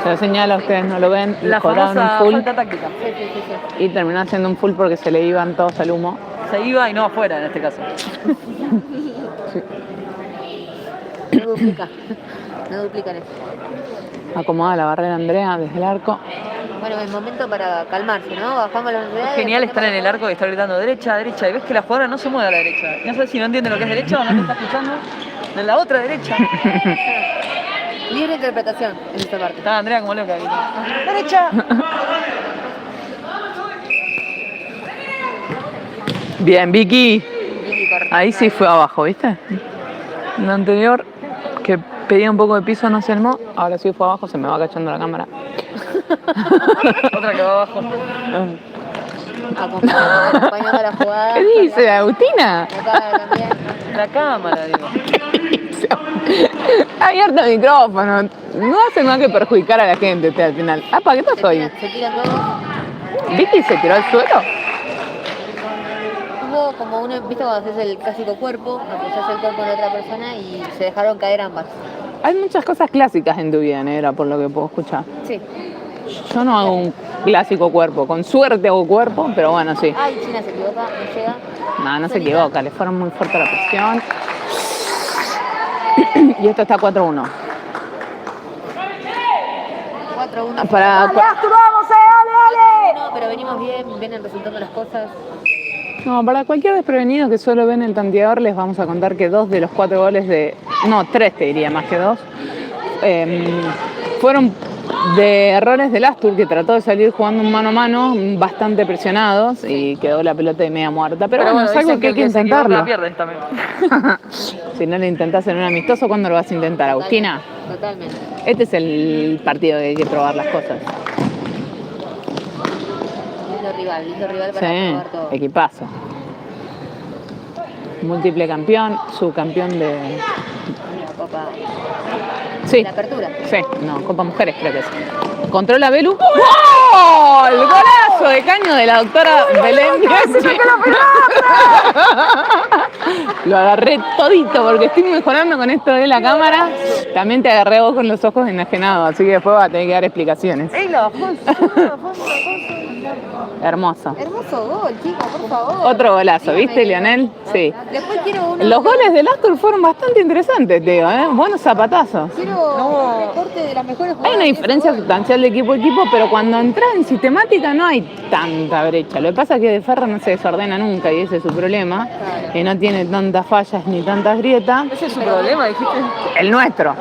Speaker 1: Se lo señala, ustedes no lo ven.
Speaker 2: La
Speaker 1: cobraron
Speaker 2: famosa
Speaker 1: un full.
Speaker 2: falta táctica.
Speaker 3: Sí.
Speaker 1: Y terminó haciendo un full porque se le iban todos al humo.
Speaker 2: Se iba y no afuera en este caso.
Speaker 3: No duplican eso.
Speaker 1: Acomoda la barrera Andrea desde el arco.
Speaker 3: Bueno, es momento para calmarse, ¿no? Bajamos la velocidad.
Speaker 2: Es genial estar en el arco y estar gritando derecha, derecha. Y ves que la jugadora no se mueve a la derecha. No sé si no entiende lo que es derecha o no te está escuchando. De la otra derecha.
Speaker 3: Libre interpretación en esta parte.
Speaker 2: Está Andrea como loca. ¡Derecha!
Speaker 1: Bien, Vicky.
Speaker 3: Vicky corta.
Speaker 1: Ahí sí fue abajo, ¿viste? En lo anterior, que pedía un poco de piso, no se armó. Ahora sí fue abajo, se me va cachando la cámara.
Speaker 2: Otra que va abajo.
Speaker 3: Acompañando a la jugada.
Speaker 1: ¿Qué dice, Agustina?
Speaker 3: Acá también.
Speaker 2: La cámara, digo.
Speaker 1: Abierto el micrófono. No hace más que perjudicar a la gente usted al final. ¿Para qué estás hoy?
Speaker 3: Se tiran todos.
Speaker 1: ¿Vicky se tiró al suelo?
Speaker 3: Hubo como un, viste cuando haces el clásico cuerpo, apoyás el cuerpo de otra persona y se dejaron caer ambas.
Speaker 1: Hay muchas cosas clásicas en tu vida, negra, por lo que puedo escuchar.
Speaker 3: Sí.
Speaker 1: Yo no hago un clásico cuerpo. Con suerte hago cuerpo, pero bueno, sí.
Speaker 3: Ay, China se equivoca, no llega.
Speaker 1: No se
Speaker 3: Solita.
Speaker 1: equivoca. Le fueron muy fuerte la presión. Y esto está 4-1.
Speaker 3: 4-1.
Speaker 1: Para...
Speaker 2: ¡Dale, Astur, vamos, dale!
Speaker 3: No, pero venimos bien, vienen resultando las cosas.
Speaker 1: No, para cualquier desprevenido que solo ven el tanteador, les vamos a contar que 2 de los 4 goles de... No, 3 te diría, más que 2. Fueron de errores del Astur, que trató de salir jugando un mano a mano, bastante presionados, y quedó la pelota de media muerta. Pero bueno, es algo que hay que intentarlo.
Speaker 2: La pierdes también.
Speaker 1: Si no lo intentás en un amistoso, ¿cuándo lo vas a intentar, Agustina?
Speaker 3: Totalmente.
Speaker 1: Este es el partido que hay que probar las cosas.
Speaker 3: Lindo rival para
Speaker 1: Sí,
Speaker 3: probar todo.
Speaker 1: equipazo. Múltiple campeón, subcampeón de...
Speaker 3: La Copa.
Speaker 1: Sí,
Speaker 3: La apertura.
Speaker 1: sí, no, Copa Mujeres creo que es. Controla Belu. ¡Oh! El golazo de caño de la doctora Belén. Lo agarré todito porque estoy mejorando con esto de la cámara. También te agarré vos con los ojos enajenados, así que después vas a tener que dar explicaciones.
Speaker 2: ¡Es la bajó encima, fue una cosa.
Speaker 1: Hermoso.
Speaker 3: Hermoso gol, chicos, por favor.
Speaker 1: Otro golazo, ¿viste, Lionel? Sí.
Speaker 3: Después quiero uno.
Speaker 1: Los goles del Astur fueron bastante interesantes, te digo, ¿eh? Buenos zapatazos.
Speaker 3: Quiero un recorte de las mejores jugadas.
Speaker 1: Hay una
Speaker 3: de
Speaker 1: diferencia
Speaker 3: ese gol.
Speaker 1: sustancial de equipo a equipo, pero cuando entras en sistemática no hay tanta brecha. Lo que pasa es que De Ferro no se desordena nunca y ese es su problema.
Speaker 3: Claro.
Speaker 1: Que no tiene tantas fallas ni tantas grietas.
Speaker 2: Ese es su problema, dijiste.
Speaker 1: El nuestro.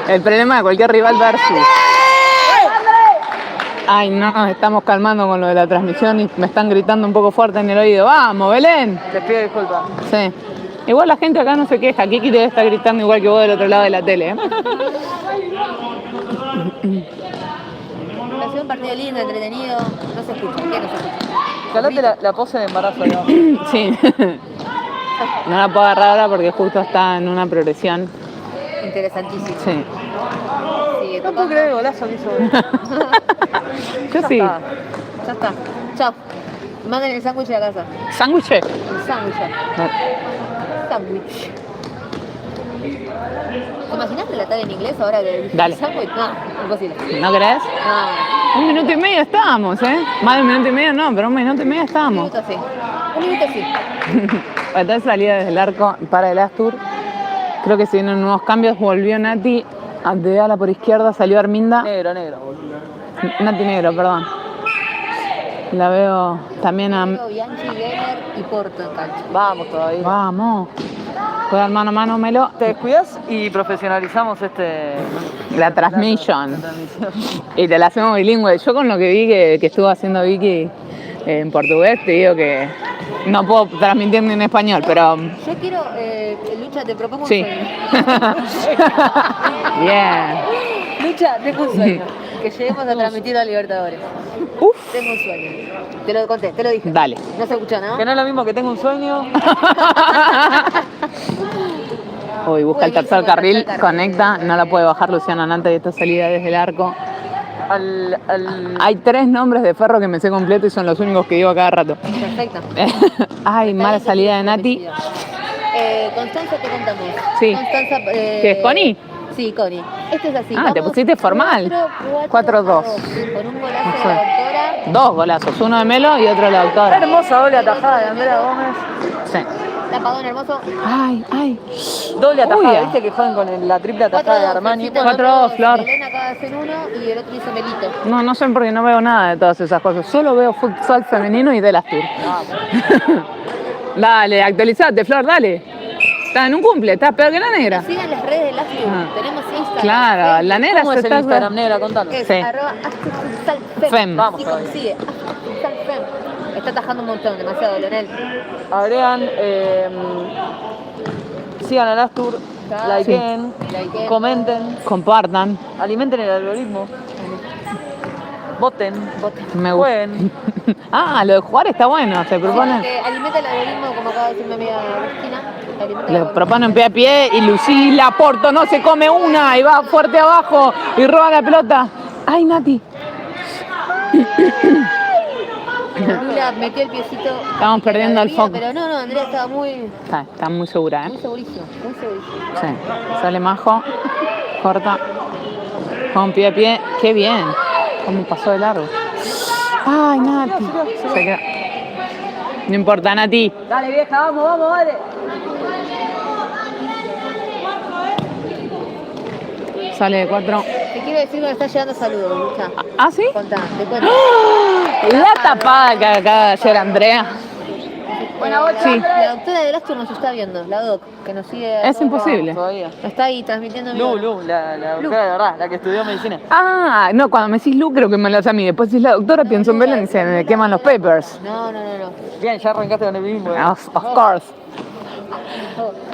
Speaker 1: El problema de cualquier rival versus. Ay, no, nos estamos calmando con lo de la transmisión y me están gritando un poco fuerte en el oído. ¡Vamos, Belén!
Speaker 2: Les pido disculpas.
Speaker 1: Sí. Igual la gente acá no se queja. Kiki debe estar gritando igual que vos del otro lado de la tele.
Speaker 3: Ha sido un partido lindo, entretenido. No se escucha, ¿qué no se escucha?
Speaker 2: Calate la pose de embarazo de abajo.
Speaker 1: Sí. No la puedo agarrar ahora porque justo está en una progresión.
Speaker 3: Interesantísimo.
Speaker 1: Sí.
Speaker 3: Sigue
Speaker 2: No puedo
Speaker 3: tocando.
Speaker 2: creer el golazo que hizo.
Speaker 1: Yo sí.
Speaker 2: está.
Speaker 3: Ya está. Chao. Manden el sándwich a la casa.
Speaker 1: ¿Sándwich?
Speaker 3: El sándwich. Sándwich. ¿Te imaginas relatar en inglés ahora que dije
Speaker 1: Dale.
Speaker 3: sándwich? No, imposible.
Speaker 1: ¿No crees?
Speaker 3: No.
Speaker 1: 1 minuto y medio estábamos, ¿eh? Más de 1 minuto y medio no, pero 1 minuto y medio
Speaker 3: Un
Speaker 1: estábamos.
Speaker 3: minuto sí. Un minuto sí.
Speaker 1: Entonces salía desde el arco para el Astur. Creo que se vienen nuevos cambios. Volvió Nati de ala por izquierda, salió Arminda.
Speaker 2: Negro.
Speaker 1: Nati negro, perdón. La veo también a...
Speaker 3: Bianchi, Geller y Porto en cancha.
Speaker 2: Vamos todavía.
Speaker 1: Vamos. Juega mano a mano, Melo.
Speaker 2: Te descuidas y profesionalizamos
Speaker 1: La transmisión.
Speaker 2: la transmisión.
Speaker 1: Y te la hacemos bilingüe. Yo con lo que vi que estuvo haciendo Vicky en portugués, te digo que no puedo transmitir ni en español, pero
Speaker 3: Yo quiero, Lucha, te propongo
Speaker 1: sí.
Speaker 3: un sueño.
Speaker 1: Bien.
Speaker 3: Lucha, tengo un sueño. Que lleguemos a transmitir a Libertadores.
Speaker 1: Uf.
Speaker 3: Tengo un sueño. Te lo conté, te lo dije.
Speaker 1: Dale.
Speaker 3: No se escuchó, ¿no?
Speaker 2: Que no es lo mismo que tengo un sueño.
Speaker 1: Uy, busca el tercer carril, conecta, no la puede bajar Luciana Nante de esta salida desde el arco. Hay 3 nombres de Ferro que me sé completo y son los únicos que digo a cada rato.
Speaker 3: Perfecto.
Speaker 1: Ay, mala salida de Nati.
Speaker 3: Constanza, te contamos.
Speaker 1: Sí.
Speaker 3: Constanza,
Speaker 1: ¿Qué es Connie?
Speaker 3: Sí, Connie. Este es así.
Speaker 1: Ah, te pusiste formal. 4-2.
Speaker 3: 4-2. Con un golazo de la doctora.
Speaker 1: 2 golazos, uno de Melo y otro de la doctora.
Speaker 2: Hermosa doble atajada de Andrea Gómez.
Speaker 1: Sí.
Speaker 3: Tapadón hermoso.
Speaker 1: Ay.
Speaker 2: Doble atajada,
Speaker 1: Uy,
Speaker 2: ¿viste que juegan con la triple atajada de
Speaker 3: 4-2,
Speaker 2: Armani?
Speaker 3: felicita
Speaker 1: 4-2,
Speaker 3: a todos.
Speaker 1: Flor.
Speaker 3: Elena acaba de hacer uno y el otro hizo Melito.
Speaker 1: No sé porque no veo nada de todas esas cosas. Solo veo futsal femenino y de las tour. Dale, actualizate, Flor, dale. Está en un cumple, está peor que la negra.
Speaker 3: Sigan las redes de las Tenemos Instagram.
Speaker 1: Claro,
Speaker 3: Facebook.
Speaker 1: la negra
Speaker 2: ¿Cómo
Speaker 1: se
Speaker 2: es el
Speaker 1: está...
Speaker 2: Instagram, negra? Contanos.
Speaker 3: Es
Speaker 1: Sí.
Speaker 3: @astufutsalfem.
Speaker 1: Fem.
Speaker 2: Vamos
Speaker 3: Sí,
Speaker 2: todavía.
Speaker 3: consigue. Astufutsalfem. Está atajando un montón, demasiado, Leonel.
Speaker 2: Agregan, sigan al Astur, likeen,
Speaker 3: Likeen.
Speaker 2: comenten,
Speaker 1: Compartan.
Speaker 2: alimenten el algoritmo, voten,
Speaker 1: Me gusta.
Speaker 2: jueguen.
Speaker 1: Ah, lo de jugar está bueno. Se propone...
Speaker 3: Alimenta el algoritmo, como acaba de decir mi amiga Cristina. Alimenta el
Speaker 1: Le
Speaker 3: algoritmo.
Speaker 1: proponen pie a pie y Lucila Porto no se come una y va fuerte abajo y roba la pelota. Ay, Nati.
Speaker 3: Lula metió el piecito.
Speaker 1: Estamos perdiendo el foco.
Speaker 3: Pero no, Andrea estaba muy
Speaker 1: Está muy segura, ¿eh?
Speaker 3: segurísimo, muy segurísimo.
Speaker 1: Sí. Sale Majo. Corta. Con pie a pie. Qué bien. Cómo pasó de largo. Ay, Nati. Se queda. No importa, Nati.
Speaker 2: Dale vieja, vamos, dale.
Speaker 1: Sale de 4.
Speaker 3: Te quiero decir que me está llegando saludos, Lucha.
Speaker 1: ¿Ah, sí?
Speaker 3: Contá, te cuento.
Speaker 1: La tapada que acaba de ayer Andrea. Sí.
Speaker 3: La doctora del Astur nos está viendo, la doc, que nos sigue. a
Speaker 1: Es
Speaker 3: todos.
Speaker 1: imposible.
Speaker 2: Todavía.
Speaker 3: Está ahí transmitiendo en vivo.
Speaker 2: Lu, la doctora de verdad, la que estudió medicina.
Speaker 1: Ah, no, cuando me decís Lu creo que me lo hace a mí. Después decís la doctora, pienso en Belén y se me queman los papers.
Speaker 3: No.
Speaker 2: Bien, ya arrancaste con el mismo.
Speaker 1: Of course.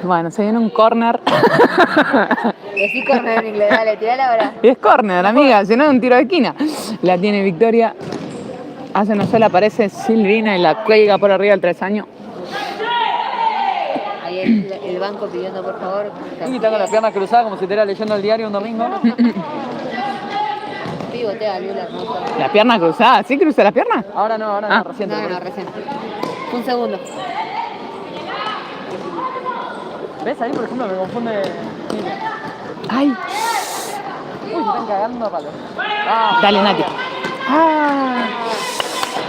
Speaker 1: Bueno, se viene un corner.
Speaker 3: Decí corner en inglés, dale, tirala ahora.
Speaker 1: Y es corner, amiga, si no es un tiro de esquina. La tiene Victoria. Hace una sola, aparece Silvina y la cuelga por arriba del travesaño.
Speaker 3: Ahí el banco pidiendo por favor.
Speaker 2: Y está con las piernas cruzadas como si estuviera leyendo el diario un domingo.
Speaker 3: Pivotea, Lula, hermoso.
Speaker 1: La pierna cruzada, ¿sí cruza la pierna?
Speaker 2: Ahora no,
Speaker 1: Ah.
Speaker 2: reciente.
Speaker 3: No, recién. Un segundo.
Speaker 2: ¿Ves? Ahí, por ejemplo, me confunde.
Speaker 1: Ay,
Speaker 2: Uy, se están cagando a palos. Ah,
Speaker 1: Dale, Nati. Ah,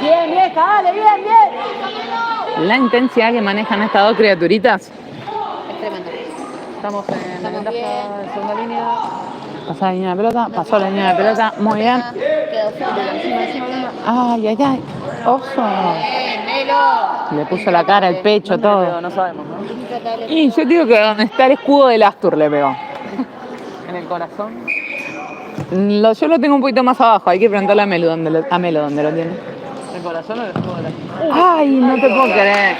Speaker 2: bien, vieja, dale, bien, bien.
Speaker 1: la intensidad que manejan estas dos criaturitas.
Speaker 3: Es tremendo.
Speaker 2: Estamos en
Speaker 3: Estamos
Speaker 2: ventaja
Speaker 3: bien.
Speaker 2: en segunda línea.
Speaker 1: Pasó la línea de pelota, pasó la línea de pelota, muy bien.
Speaker 3: Quedó fuera, encima.
Speaker 1: Ay, ay, ay. Oso.
Speaker 3: Bien, Melo.
Speaker 1: Le puso la cara, el pecho,
Speaker 2: ¿Dónde le pegó?
Speaker 1: todo.
Speaker 2: No sabemos, ¿no?
Speaker 1: Y yo digo que donde está el escudo del Astur le pegó.
Speaker 2: En el corazón.
Speaker 1: Yo lo tengo un poquito más abajo, hay que preguntarle a Melo dónde lo tiene.
Speaker 2: ¿El corazón o el escudo de la...
Speaker 1: Ay, no te puedo creer.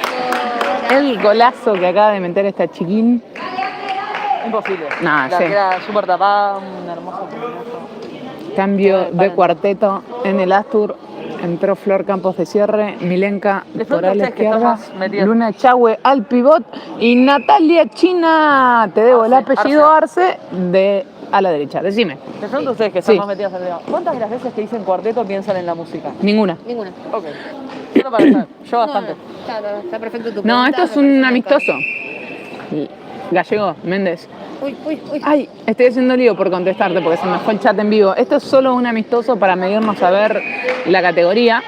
Speaker 1: El golazo que acaba de meter esta chiquín.
Speaker 2: Imposible.
Speaker 1: Nah,
Speaker 2: la
Speaker 1: sí.
Speaker 2: queda súper tapada, un hermoso puñazo.
Speaker 1: Cambio de cuarteto en el Astur. Entró Flor Campos de cierre, Milenka
Speaker 2: De
Speaker 1: por
Speaker 2: pronto
Speaker 1: ahí a la
Speaker 2: ustedes que están
Speaker 1: izquierda,
Speaker 2: más metidas.
Speaker 1: Luna Echagüe al pivot y Natalia China, te debo el
Speaker 2: Arce,
Speaker 1: apellido Arce, a la derecha. Decime.
Speaker 2: De pronto ustedes que están
Speaker 1: Sí.
Speaker 2: más metidas en el tema. ¿Cuántas de las veces que dicen cuarteto piensan en la música?
Speaker 1: Ninguna.
Speaker 3: Ninguna.
Speaker 2: Ok. Solo para saber. Yo bastante.
Speaker 3: No, está perfecto tu
Speaker 1: No,
Speaker 3: pregunta,
Speaker 1: esto es
Speaker 3: me parece
Speaker 1: un
Speaker 3: que
Speaker 1: amistoso. Gallego, Méndez.
Speaker 3: Uy.
Speaker 1: Ay, estoy haciendo lío por contestarte porque se me fue el chat en vivo. Esto es solo un amistoso para medirnos a ver la categoría.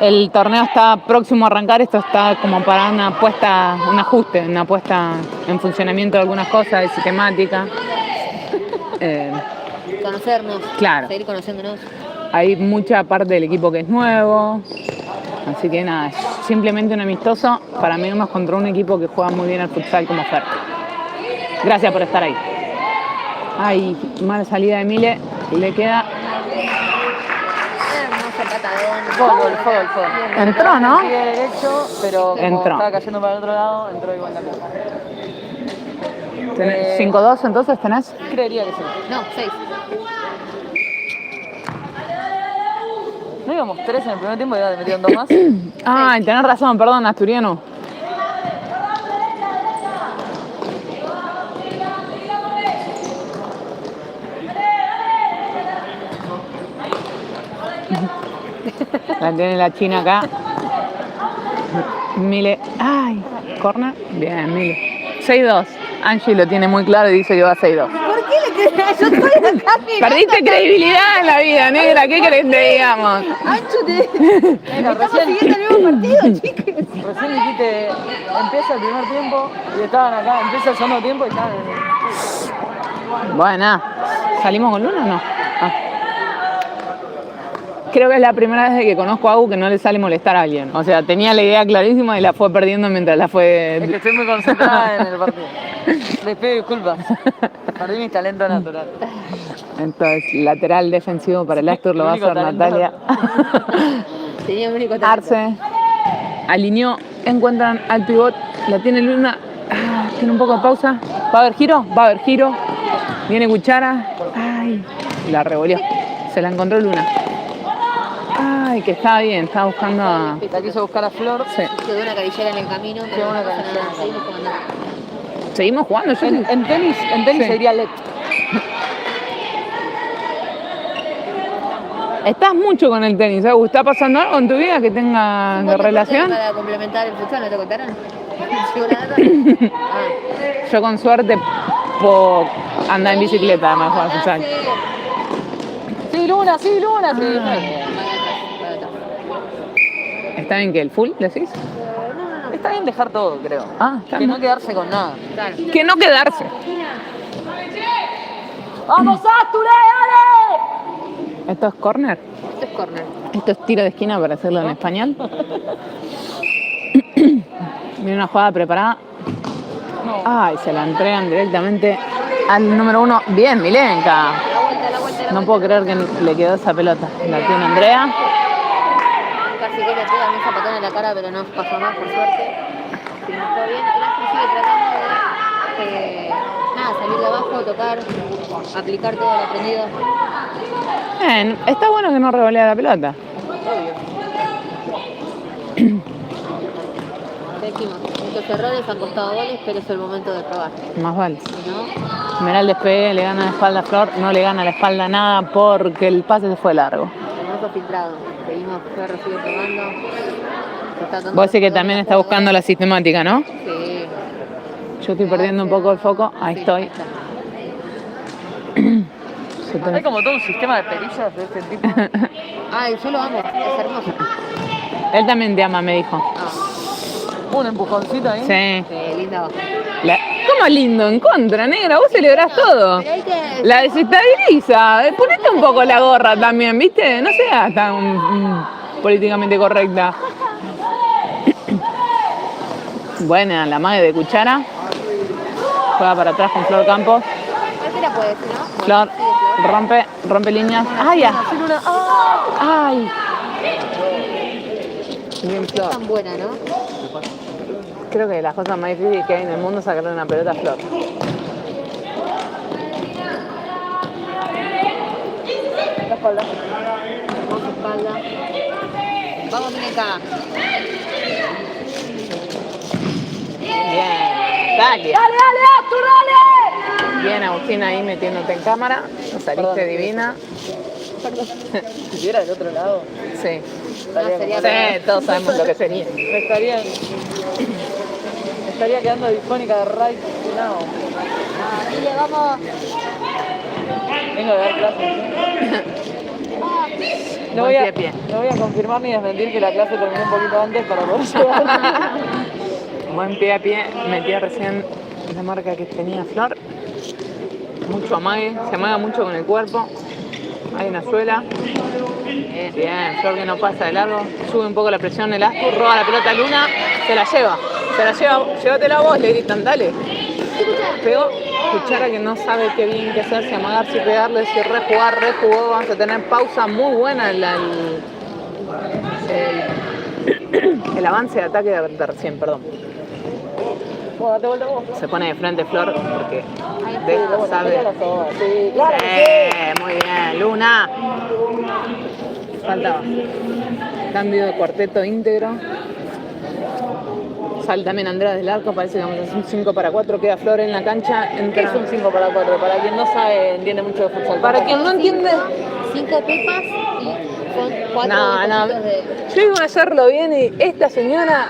Speaker 1: El torneo está próximo a arrancar, esto está como para una puesta, un ajuste, una puesta en funcionamiento de algunas cosas, de sistemática.
Speaker 3: Conocernos.
Speaker 1: Claro.
Speaker 3: Seguir conociéndonos.
Speaker 1: Hay mucha parte del equipo que es nuevo, así que nada, es simplemente un amistoso para medirnos contra un equipo que juega muy bien al futsal como Fer. Gracias por estar ahí. Ay, mala salida de Mile, le queda...
Speaker 3: Hermoso patadón.
Speaker 2: Fútbol.
Speaker 1: Entró, ¿no?
Speaker 2: Pie derecho, pero como
Speaker 1: Entró.
Speaker 2: estaba cayendo para el otro lado, entró igual la pelota.
Speaker 1: ¿Tenés 5-2 entonces tenés?
Speaker 2: Creería que sí.
Speaker 3: No, 6.
Speaker 2: ¿No íbamos 3 en el primer tiempo y ya metieron 2 más?
Speaker 1: Ay, tenés razón, perdón, asturiano. La tiene la China acá. Mile. Ay, corner. Bien, Mile. 6-2. Angie lo tiene muy claro y dice que va 6-2.
Speaker 3: ¿Por qué le crees? Yo estoy acá mirando.
Speaker 1: Perdiste credibilidad en la vida, negra. ¿Qué querés que te digamos?
Speaker 3: Ancho, estamos siguiendo el mismo partido, chicos.
Speaker 2: Recién dijiste, empieza el primer tiempo y estaban acá, empieza el segundo tiempo y estaban...
Speaker 1: Bueno, nada. ¿Salimos con Luna o no? Ah. Creo que es la primera vez que conozco a Agu que no le sale molestar a alguien. O sea, tenía la idea clarísima y la fue perdiendo mientras la
Speaker 2: Es que
Speaker 1: fue...
Speaker 2: estoy muy concentrada en el partido. Les pido disculpas. Perdí mi talento natural.
Speaker 1: Entonces, lateral defensivo para el Astur lo va a
Speaker 2: único
Speaker 1: hacer
Speaker 2: talento.
Speaker 1: Natalia.
Speaker 3: Tenía un único talento.
Speaker 1: Arce alineó, encuentran al pivot, la tiene Luna, tiene un poco de pausa. ¿Va a haber giro? Va a haber giro. Viene Cuchara. Ay, la revolvió. Se la encontró Luna. Ay, que estaba bien, estaba buscando a...
Speaker 2: La quiso buscar a Flor.
Speaker 1: Sí.
Speaker 3: Quedó una carillera en el camino, pero
Speaker 2: Quedó una
Speaker 3: no pasa
Speaker 2: carillera.
Speaker 3: nada, seguimos jugando.
Speaker 1: Seguimos jugando, yo
Speaker 2: En tenis
Speaker 1: Sí.
Speaker 2: se diría LED.
Speaker 1: Estás mucho con el tenis, Agus. ¿Está pasando algo en tu vida que tenga
Speaker 3: Un buen deporte
Speaker 1: relación?
Speaker 3: Para complementar el futsal, ¿no te contaron? ¿Llegó la data?
Speaker 1: Yo con suerte puedo andar en bicicleta, además de jugar futsal.
Speaker 2: Sí, Luna, sí.
Speaker 1: ¿Está bien que el full, decís?
Speaker 2: Está bien dejar todo, creo.
Speaker 1: Ah, está
Speaker 2: Que
Speaker 1: bien.
Speaker 2: no quedarse con nada.
Speaker 3: Claro.
Speaker 1: Que no quedarse.
Speaker 2: ¡Vamos, Asture, dale!
Speaker 1: ¿Esto es corner?
Speaker 3: Esto es corner.
Speaker 1: Esto es tiro de esquina para hacerlo en español. Viene una jugada preparada. Ay, se la entregan directamente al número 1. Bien, Milenka.
Speaker 3: La vuelta.
Speaker 1: No puedo creer que le quedó esa pelota. La tiene Andrea.
Speaker 3: Casi que le pega un zapatón en la cara, pero no pasó más, por suerte. Se nos fue bien. El Astro sigue tratando de salir de abajo, tocar, aplicar todo lo aprendido.
Speaker 1: Bien, está bueno que no revolea la pelota.
Speaker 3: Decimos, muchos errores han costado goles, pero es el momento de probar.
Speaker 1: Más vale.
Speaker 3: Si no,
Speaker 1: Mirá el despegue, le gana la espalda a Flor. No le gana la espalda nada porque el pase se fue largo.
Speaker 3: hermoso filtrado. Seguimos, Ferro sigue probando. Se está dando
Speaker 1: Vos decís que
Speaker 3: todo
Speaker 1: también
Speaker 3: el
Speaker 1: está
Speaker 3: juego.
Speaker 1: buscando la sistemática, ¿no?
Speaker 3: Sí.
Speaker 1: Yo estoy perdiendo un poco el foco. Ahí
Speaker 3: Sí,
Speaker 1: estoy.
Speaker 3: está.
Speaker 2: Hay como todo un sistema de perillas de este tipo.
Speaker 3: Ay, yo lo amo, es hermoso.
Speaker 1: Él también te ama, me dijo.
Speaker 2: Un empujoncito ahí.
Speaker 1: Sí.
Speaker 3: Qué lindo.
Speaker 1: ¿Cómo lindo? En contra, negra. Vos celebrás todo.
Speaker 3: Pero hay que...
Speaker 1: La desestabiliza. Ponete un poco la gorra también, ¿viste? No seas tan políticamente correcta. Buena, la mague de Cuchara. Juega para atrás con Flor Campos.
Speaker 3: Cualquiera puede decir, ¿no?
Speaker 1: Flor
Speaker 3: Sí,
Speaker 1: rompe líneas. ¡Ay, ya! ¡Ay! Bien,
Speaker 3: es
Speaker 1: Flor.
Speaker 3: tan buena, ¿no?
Speaker 1: Creo que las cosas más difíciles que hay en el mundo es sacarle una pelota a Flor.
Speaker 2: La espalda.
Speaker 3: Vamos a espalda. Vamos, Mineca.
Speaker 1: Bien. Dale. Bien, Agustina, ahí metiéndote en cámara. Saliste
Speaker 2: Perdón.
Speaker 1: divina.
Speaker 2: Si estuviera del otro lado,
Speaker 1: Sí.
Speaker 3: sería
Speaker 1: Sí, todos sabemos lo que sería.
Speaker 2: me estaría quedando disfónica de right now.
Speaker 3: Dile, vamos.
Speaker 2: Vengo a dar clases. No
Speaker 1: Buen
Speaker 2: voy,
Speaker 1: pie a pie.
Speaker 2: no voy a confirmar ni desmentir que la clase terminó un poquito antes para poder llevar.
Speaker 1: Buen pie a pie. Metía recién la marca que tenía Flor. Mucho amague. Se amaga mucho con el cuerpo. Hay una suela. Bien, Flor que no pasa de largo. Sube un poco la presión el Astur. Roba la pelota a Luna. Se la lleva. Llévatela vos, le gritan, dale. Pegó. Cuchara que no sabe qué bien que hacer, si amagar, si pegarle, si rejugó. Vamos a tener pausa muy buena en el avance de ataque de recién, perdón.
Speaker 2: Bueno, date vuelta vos.
Speaker 1: Se pone de frente Flor porque
Speaker 2: Bueno,
Speaker 1: sabe.
Speaker 2: mira la soga. Sí, claro.
Speaker 1: Muy bien, Luna. Faltaba. Cambio de cuarteto íntegro. Sale también Andrea del Arco, parece que vamos a hacer un 5 para 4, queda Flor en la cancha.
Speaker 2: ¿Qué es un 5 para 4? Para quien no sabe, entiende mucho de futsal.
Speaker 1: Para quien no entiende,
Speaker 3: 5 pepas y con 4
Speaker 1: no.
Speaker 3: de...
Speaker 1: Yo iba a hacerlo bien y esta señora,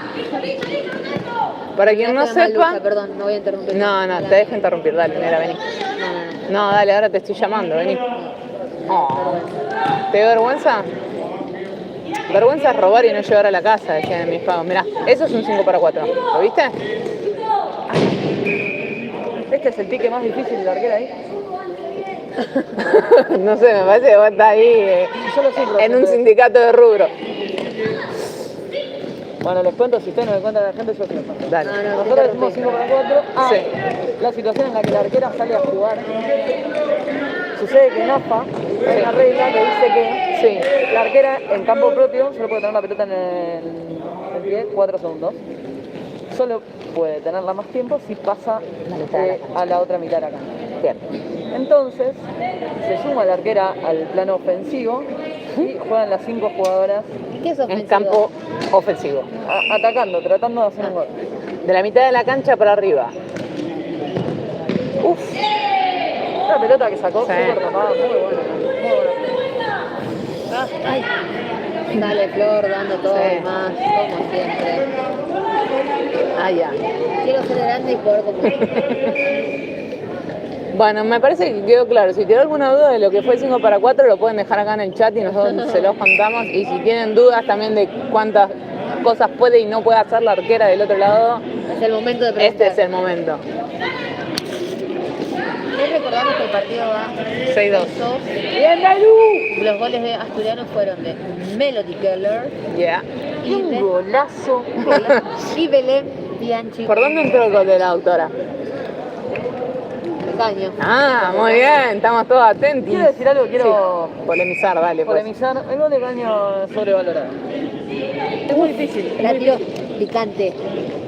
Speaker 1: para quien no sepa,
Speaker 3: Perdón, no voy a interrumpir.
Speaker 1: no, te dejo interrumpir, dale, mira, vení. No, dale, ahora te estoy llamando, vení. Oh. ¿Te dio vergüenza? Vergüenza es robar y no llevar a la casa, decían en mis pagos. Mirá, eso es un 5 para 4, ¿lo viste?
Speaker 2: Este es el pique más difícil de la arquera ahí.
Speaker 1: No sé, me parece que vos estás ahí
Speaker 2: Yo lo sé,
Speaker 1: en un sindicato de rubro.
Speaker 2: Bueno, les cuento, si ustedes no me cuentan a la gente, yo se los cuento.
Speaker 1: Dale.
Speaker 2: Nosotros decimos 5 para 4.
Speaker 1: Sí.
Speaker 2: La situación en la que la arquera sale a jugar. Sucede que en AFA hay una regla que dice que la arquera en campo propio solo puede tener la pelota en el pie 4 segundos. Solo puede tenerla más tiempo si pasa a la otra mitad de la cancha.
Speaker 1: Bien.
Speaker 2: Entonces, se suma la arquera al plano ofensivo y juegan las 5 jugadoras
Speaker 3: ¿Qué es ofensivo?
Speaker 1: En campo ofensivo.
Speaker 2: atacando, tratando de hacer un gol.
Speaker 1: De la mitad de la cancha para arriba.
Speaker 2: Uf, una pelota que sacó
Speaker 1: Sí.
Speaker 2: súper tapada, muy buena, muy buena.
Speaker 3: Ay. Dale, Flor, dando todo
Speaker 1: Sí.
Speaker 3: y más, como siempre.
Speaker 1: Ah, ya.
Speaker 3: Quiero ser grande y jugar como...
Speaker 1: Bueno, me parece que quedó claro. Si tienen alguna duda de lo que fue el 5 para 4, lo pueden dejar acá en el chat y nosotros se los contamos. Y si tienen dudas también de cuántas cosas puede y no puede hacer la arquera del otro lado,
Speaker 3: Es el momento de preguntar.
Speaker 1: este es el momento.
Speaker 3: Hoy recordamos que el partido va
Speaker 1: 6-2.
Speaker 3: 6-2.
Speaker 2: ¡Bien, Dalu!
Speaker 3: Los goles de Asturiano fueron de Melody Keller
Speaker 1: Yeah.
Speaker 3: y
Speaker 2: ¡Un golazo!
Speaker 3: y Belén Bianchi
Speaker 1: ¿Por dónde entró el gol de la doctora?
Speaker 3: de Caño.
Speaker 1: Ah, muy bien, estamos todos atentos.
Speaker 2: Quiero decir algo, quiero
Speaker 1: Polemizar, dale, pues.
Speaker 2: polemizar. El gol de Caño es sobrevalorado. Es muy difícil.
Speaker 3: La tiró picante.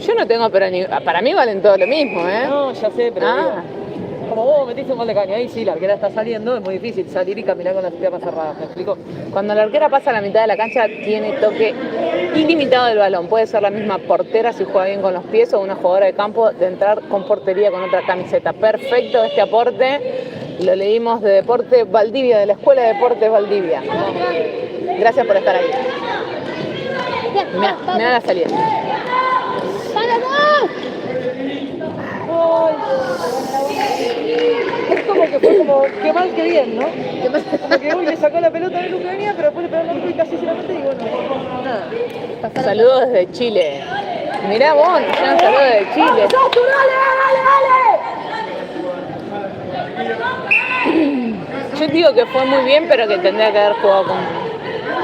Speaker 1: Yo no tengo, pero para mí valen todo lo mismo, ¿eh?
Speaker 2: No, ya sé, pero
Speaker 1: Ah.
Speaker 2: digo, como vos metiste un gol de Caño, ahí sí, la arquera está saliendo, es muy difícil salir y caminar con las piernas cerradas, ¿me explico?
Speaker 1: Cuando la arquera pasa a la mitad de la cancha, tiene toque ilimitado del balón. Puede ser la misma portera si juega bien con los pies o una jugadora de campo de entrar con portería con otra camiseta. Perfecto este aporte. Lo leímos de Deporte Valdivia, de la Escuela de Deportes Valdivia. Gracias por estar ahí. Mirá la salida.
Speaker 2: Es como que fue como, qué mal, qué bien, ¿no? Como que uy, le sacó la pelota de Ucrania, pero después le pegó el arco y casi se la mete y bueno, nada.
Speaker 1: Saludos desde Chile. Mirá vos, nos llegan saludos desde Chile. Yo digo que fue muy bien, pero que tendría que haber jugado con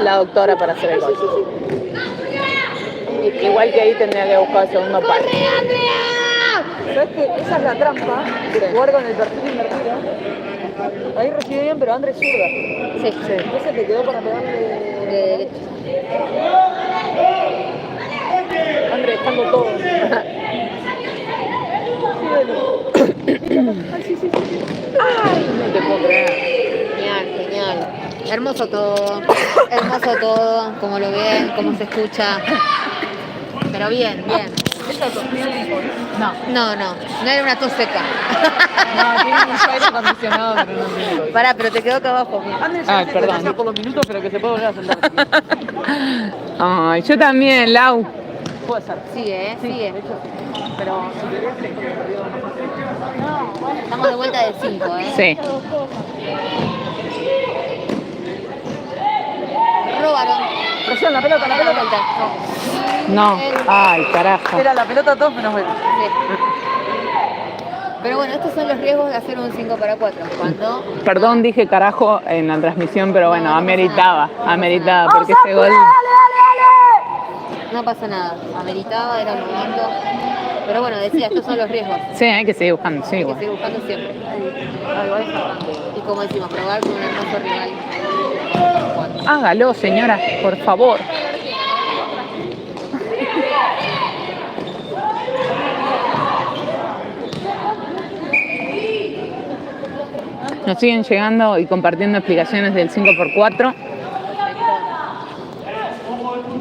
Speaker 1: la doctora para hacer el gol. Igual que ahí tendría que buscar el segundo palo.
Speaker 2: ¿Sabes qué? Esa es la trampa de jugar con el perfil invertido. Ahí recibe bien, pero Andrés zurda.
Speaker 3: Sí.
Speaker 2: Entonces te quedó para pegarle
Speaker 3: De derecha.
Speaker 2: Andrés dejando todo. Ay, sí.
Speaker 1: Ay, no te puedo creer.
Speaker 3: Genial. Hermoso todo, como lo ven, como se escucha. Pero bien. No era una tos seca.
Speaker 1: No, tiene mucho aire acondicionado, pero no tiene.
Speaker 3: Pará, pero te quedó acá abajo. Bien.
Speaker 2: Andrés
Speaker 1: Perdón.
Speaker 2: gracias por los minutos, pero que se puede volver a sentar.
Speaker 1: Ay, yo también, Lau.
Speaker 2: Puede ser.
Speaker 3: Sigue.
Speaker 2: De hecho, sí. Pero si querés,
Speaker 3: Estamos de vuelta de 5,
Speaker 1: Sí.
Speaker 3: Robaron.
Speaker 2: presión, la pelota.
Speaker 1: No. Ay, carajo.
Speaker 2: Era la pelota todos menos bueno.
Speaker 3: Sí. Pero bueno, estos son los riesgos de hacer un 5 para 4. Cuando
Speaker 1: Perdón, dije carajo en la transmisión, pero bueno,
Speaker 3: No, no
Speaker 1: ameritaba,
Speaker 3: pasa nada.
Speaker 1: ameritaba, porque ese gol...
Speaker 3: no pasa nada, ameritaba, era el momento. Pero bueno, decía, estos son los riesgos.
Speaker 1: Sí, hay que seguir buscando, sí,
Speaker 3: Hay que
Speaker 1: igual.
Speaker 3: seguir buscando siempre. Y como decimos, probar con un hermoso rival.
Speaker 1: Hágalo, señora, por favor. Nos siguen llegando y compartiendo explicaciones del 5x4.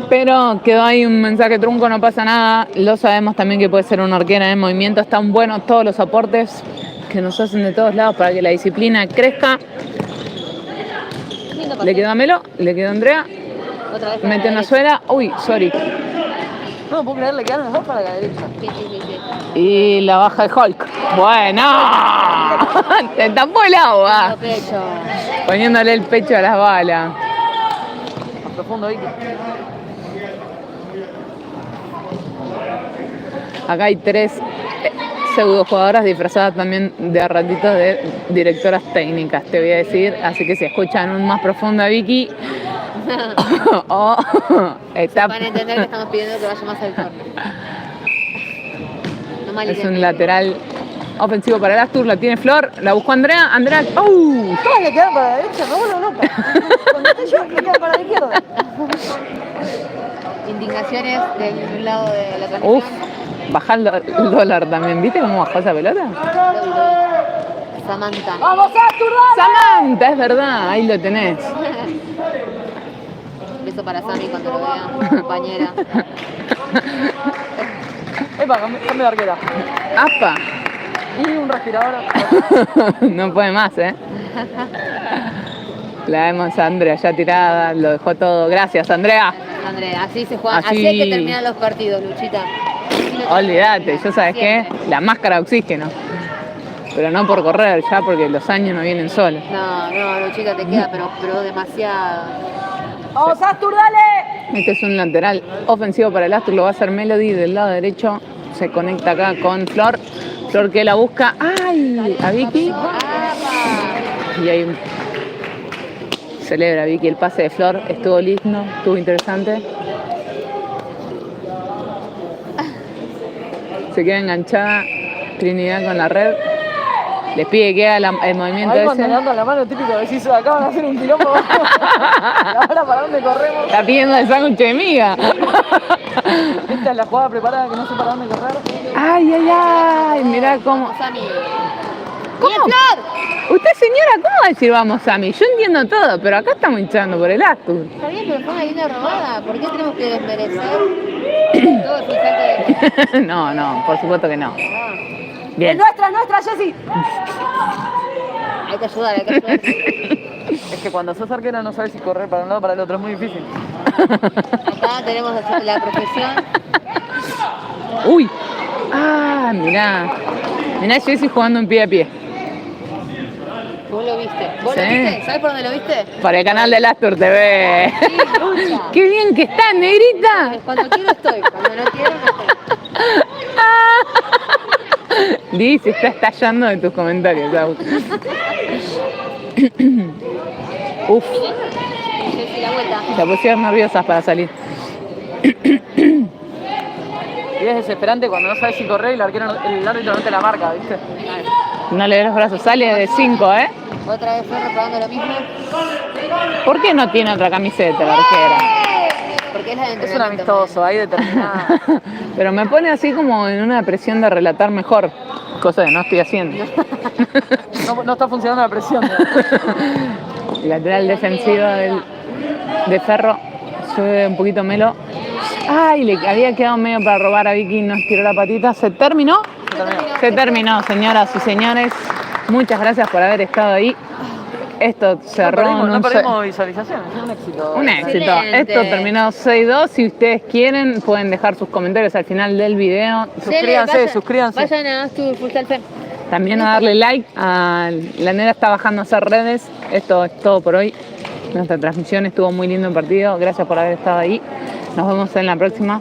Speaker 1: Pero quedó ahí un mensaje trunco, no pasa nada. Lo sabemos también que puede ser una arquera en movimiento. Están buenos todos los aportes que nos hacen de todos lados para que la disciplina crezca. Le quedó a Melo, le quedó a Andrea.
Speaker 3: Otra vez
Speaker 1: Mete una suela. Uy, sorry.
Speaker 2: No puedo creer, le quedaron los dos para la derecha.
Speaker 3: Sí.
Speaker 1: Y la baja de Hulk. Bueno, te tapó el agua.
Speaker 3: Pecho.
Speaker 1: Poniéndole el pecho a las balas.
Speaker 2: Más profundo, Vicky.
Speaker 1: Acá hay 3 pseudo jugadoras disfrazadas también de a ratitos de directoras técnicas, te voy a decir. Así que si escuchan un más profundo a Vicky, o está...
Speaker 3: Van a entender que estamos pidiendo que vaya más al córner. No
Speaker 1: Es
Speaker 3: malinterpreten.
Speaker 1: un lateral ofensivo para el Astur, la tiene Flor, la buscó Andrea. Andrea,
Speaker 2: Todas le quedan para la derecha, me vuelvo loca. Cuando estoy yo, le quedan para la izquierda.
Speaker 3: Indignaciones del lado de la transmisión.
Speaker 1: uf, baja el dólar también. ¿Viste cómo bajó esa pelota?
Speaker 3: Samantha.
Speaker 2: ¡Vamos, Astur, dale!
Speaker 1: Samantha, es verdad, ahí lo tenés.
Speaker 3: Beso para Sami cuando lo vea, compañera.
Speaker 2: Epa, cambio de arquera.
Speaker 1: ¡Apa!
Speaker 2: Y un respirador.
Speaker 1: No puede más, ¿eh? La vemos a Andrea ya tirada, lo dejó todo. Gracias, Andrea.
Speaker 3: Andrea, así se juega,
Speaker 1: Así-
Speaker 3: así hay que terminar los partidos, Luchita.
Speaker 1: Olvídate, yo sabes qué,
Speaker 3: Siempre.
Speaker 1: la máscara de oxígeno. Pero no por correr ya, porque los años no vienen solos.
Speaker 3: No, Luchita, te queda, pero demasiado.
Speaker 2: ¡Vamos, Astur, dale!
Speaker 1: Este es un lateral ofensivo para el Astur, lo va a hacer Melody del lado derecho. Se conecta acá con Flor. Flor que la busca. ¡Ay! A Vicky. Y hay un... Celebra Vicky el pase de Flor. Estuvo lindo, estuvo interesante. Se queda enganchada Trinidad con la red. Les pide que haga el movimiento
Speaker 2: Ahí cuando
Speaker 1: ese.
Speaker 2: le ando la mano, típico de decís, acá van a hacer un quilombo. ¿Y ahora para dónde corremos?
Speaker 1: Está pidiendo el sándwich de miga.
Speaker 2: Esta es la jugada preparada que no sé para dónde correr.
Speaker 1: Ay, ay, ay. Mirá cómo.
Speaker 3: Sami.
Speaker 1: ¿Cómo?
Speaker 3: ¡Bien, Flor!
Speaker 1: Usted, señora, ¿cómo va a decir vamos a mí? Yo entiendo todo, pero acá estamos hinchando por el Astur.
Speaker 3: Está bien, pero fue una linda robada. ¿Por qué tenemos que desmerecer todo el salto de...
Speaker 1: No, por supuesto que no.
Speaker 2: Es
Speaker 1: Bien.
Speaker 2: nuestra, Jessy.
Speaker 3: Hay que ayudar.
Speaker 2: Es que cuando sos arquera no sabes si correr para un lado o para el otro, es muy difícil.
Speaker 3: Acá tenemos la profesión.
Speaker 1: Uy. Ah, mirá. Mirá Jessy jugando en pie a pie.
Speaker 3: lo viste. ¿Vos
Speaker 1: Sí.
Speaker 3: lo viste? ¿Sabés por dónde lo viste?
Speaker 1: Por el canal de Lastur TV.
Speaker 3: Sí, lucha.
Speaker 1: ¡Qué bien que está, negrita!
Speaker 3: Cuando quiero estoy, cuando no quiero no estoy.
Speaker 1: Liz está estallando de tus comentarios, Agus. Uf,
Speaker 3: Jessy, la vuelta.
Speaker 1: se pusieron nerviosas para salir.
Speaker 2: Y es desesperante cuando no sabes si correr y el árbitro no te la marca, ¿viste?
Speaker 1: No le des los brazos, sale de 5, ¿eh?
Speaker 3: Otra vez Ferro probando lo mismo.
Speaker 1: ¿Por qué no tiene otra camiseta la arquera?
Speaker 3: Porque es la de
Speaker 2: Es un
Speaker 3: entrenamiento.
Speaker 2: amistoso, ahí determinada.
Speaker 1: Pero me pone así como en una presión de relatar mejor, cosa que no estoy haciendo.
Speaker 2: No está funcionando la presión.
Speaker 1: Lateral defensivo de Ferro, sube un poquito Melo. Ay, le había quedado medio para robar a Vicky, nos tiró la patita. ¿Se terminó? Se terminó, señoras y señores. Muchas gracias por haber estado ahí. Esto cerró
Speaker 2: No perdimos visualizaciones, es un éxito.
Speaker 1: un éxito.
Speaker 3: Excelente.
Speaker 1: Esto terminó 6-2. Si ustedes quieren, pueden dejar sus comentarios al final del video.
Speaker 2: Suscríbanse.
Speaker 3: Vayan a Astur Futsal Fem.
Speaker 1: También a darle like. La nena está bajando a hacer redes. Esto es todo por hoy. Nuestra transmisión estuvo muy lindo el partido. Gracias por haber estado ahí. Nos vemos en la próxima.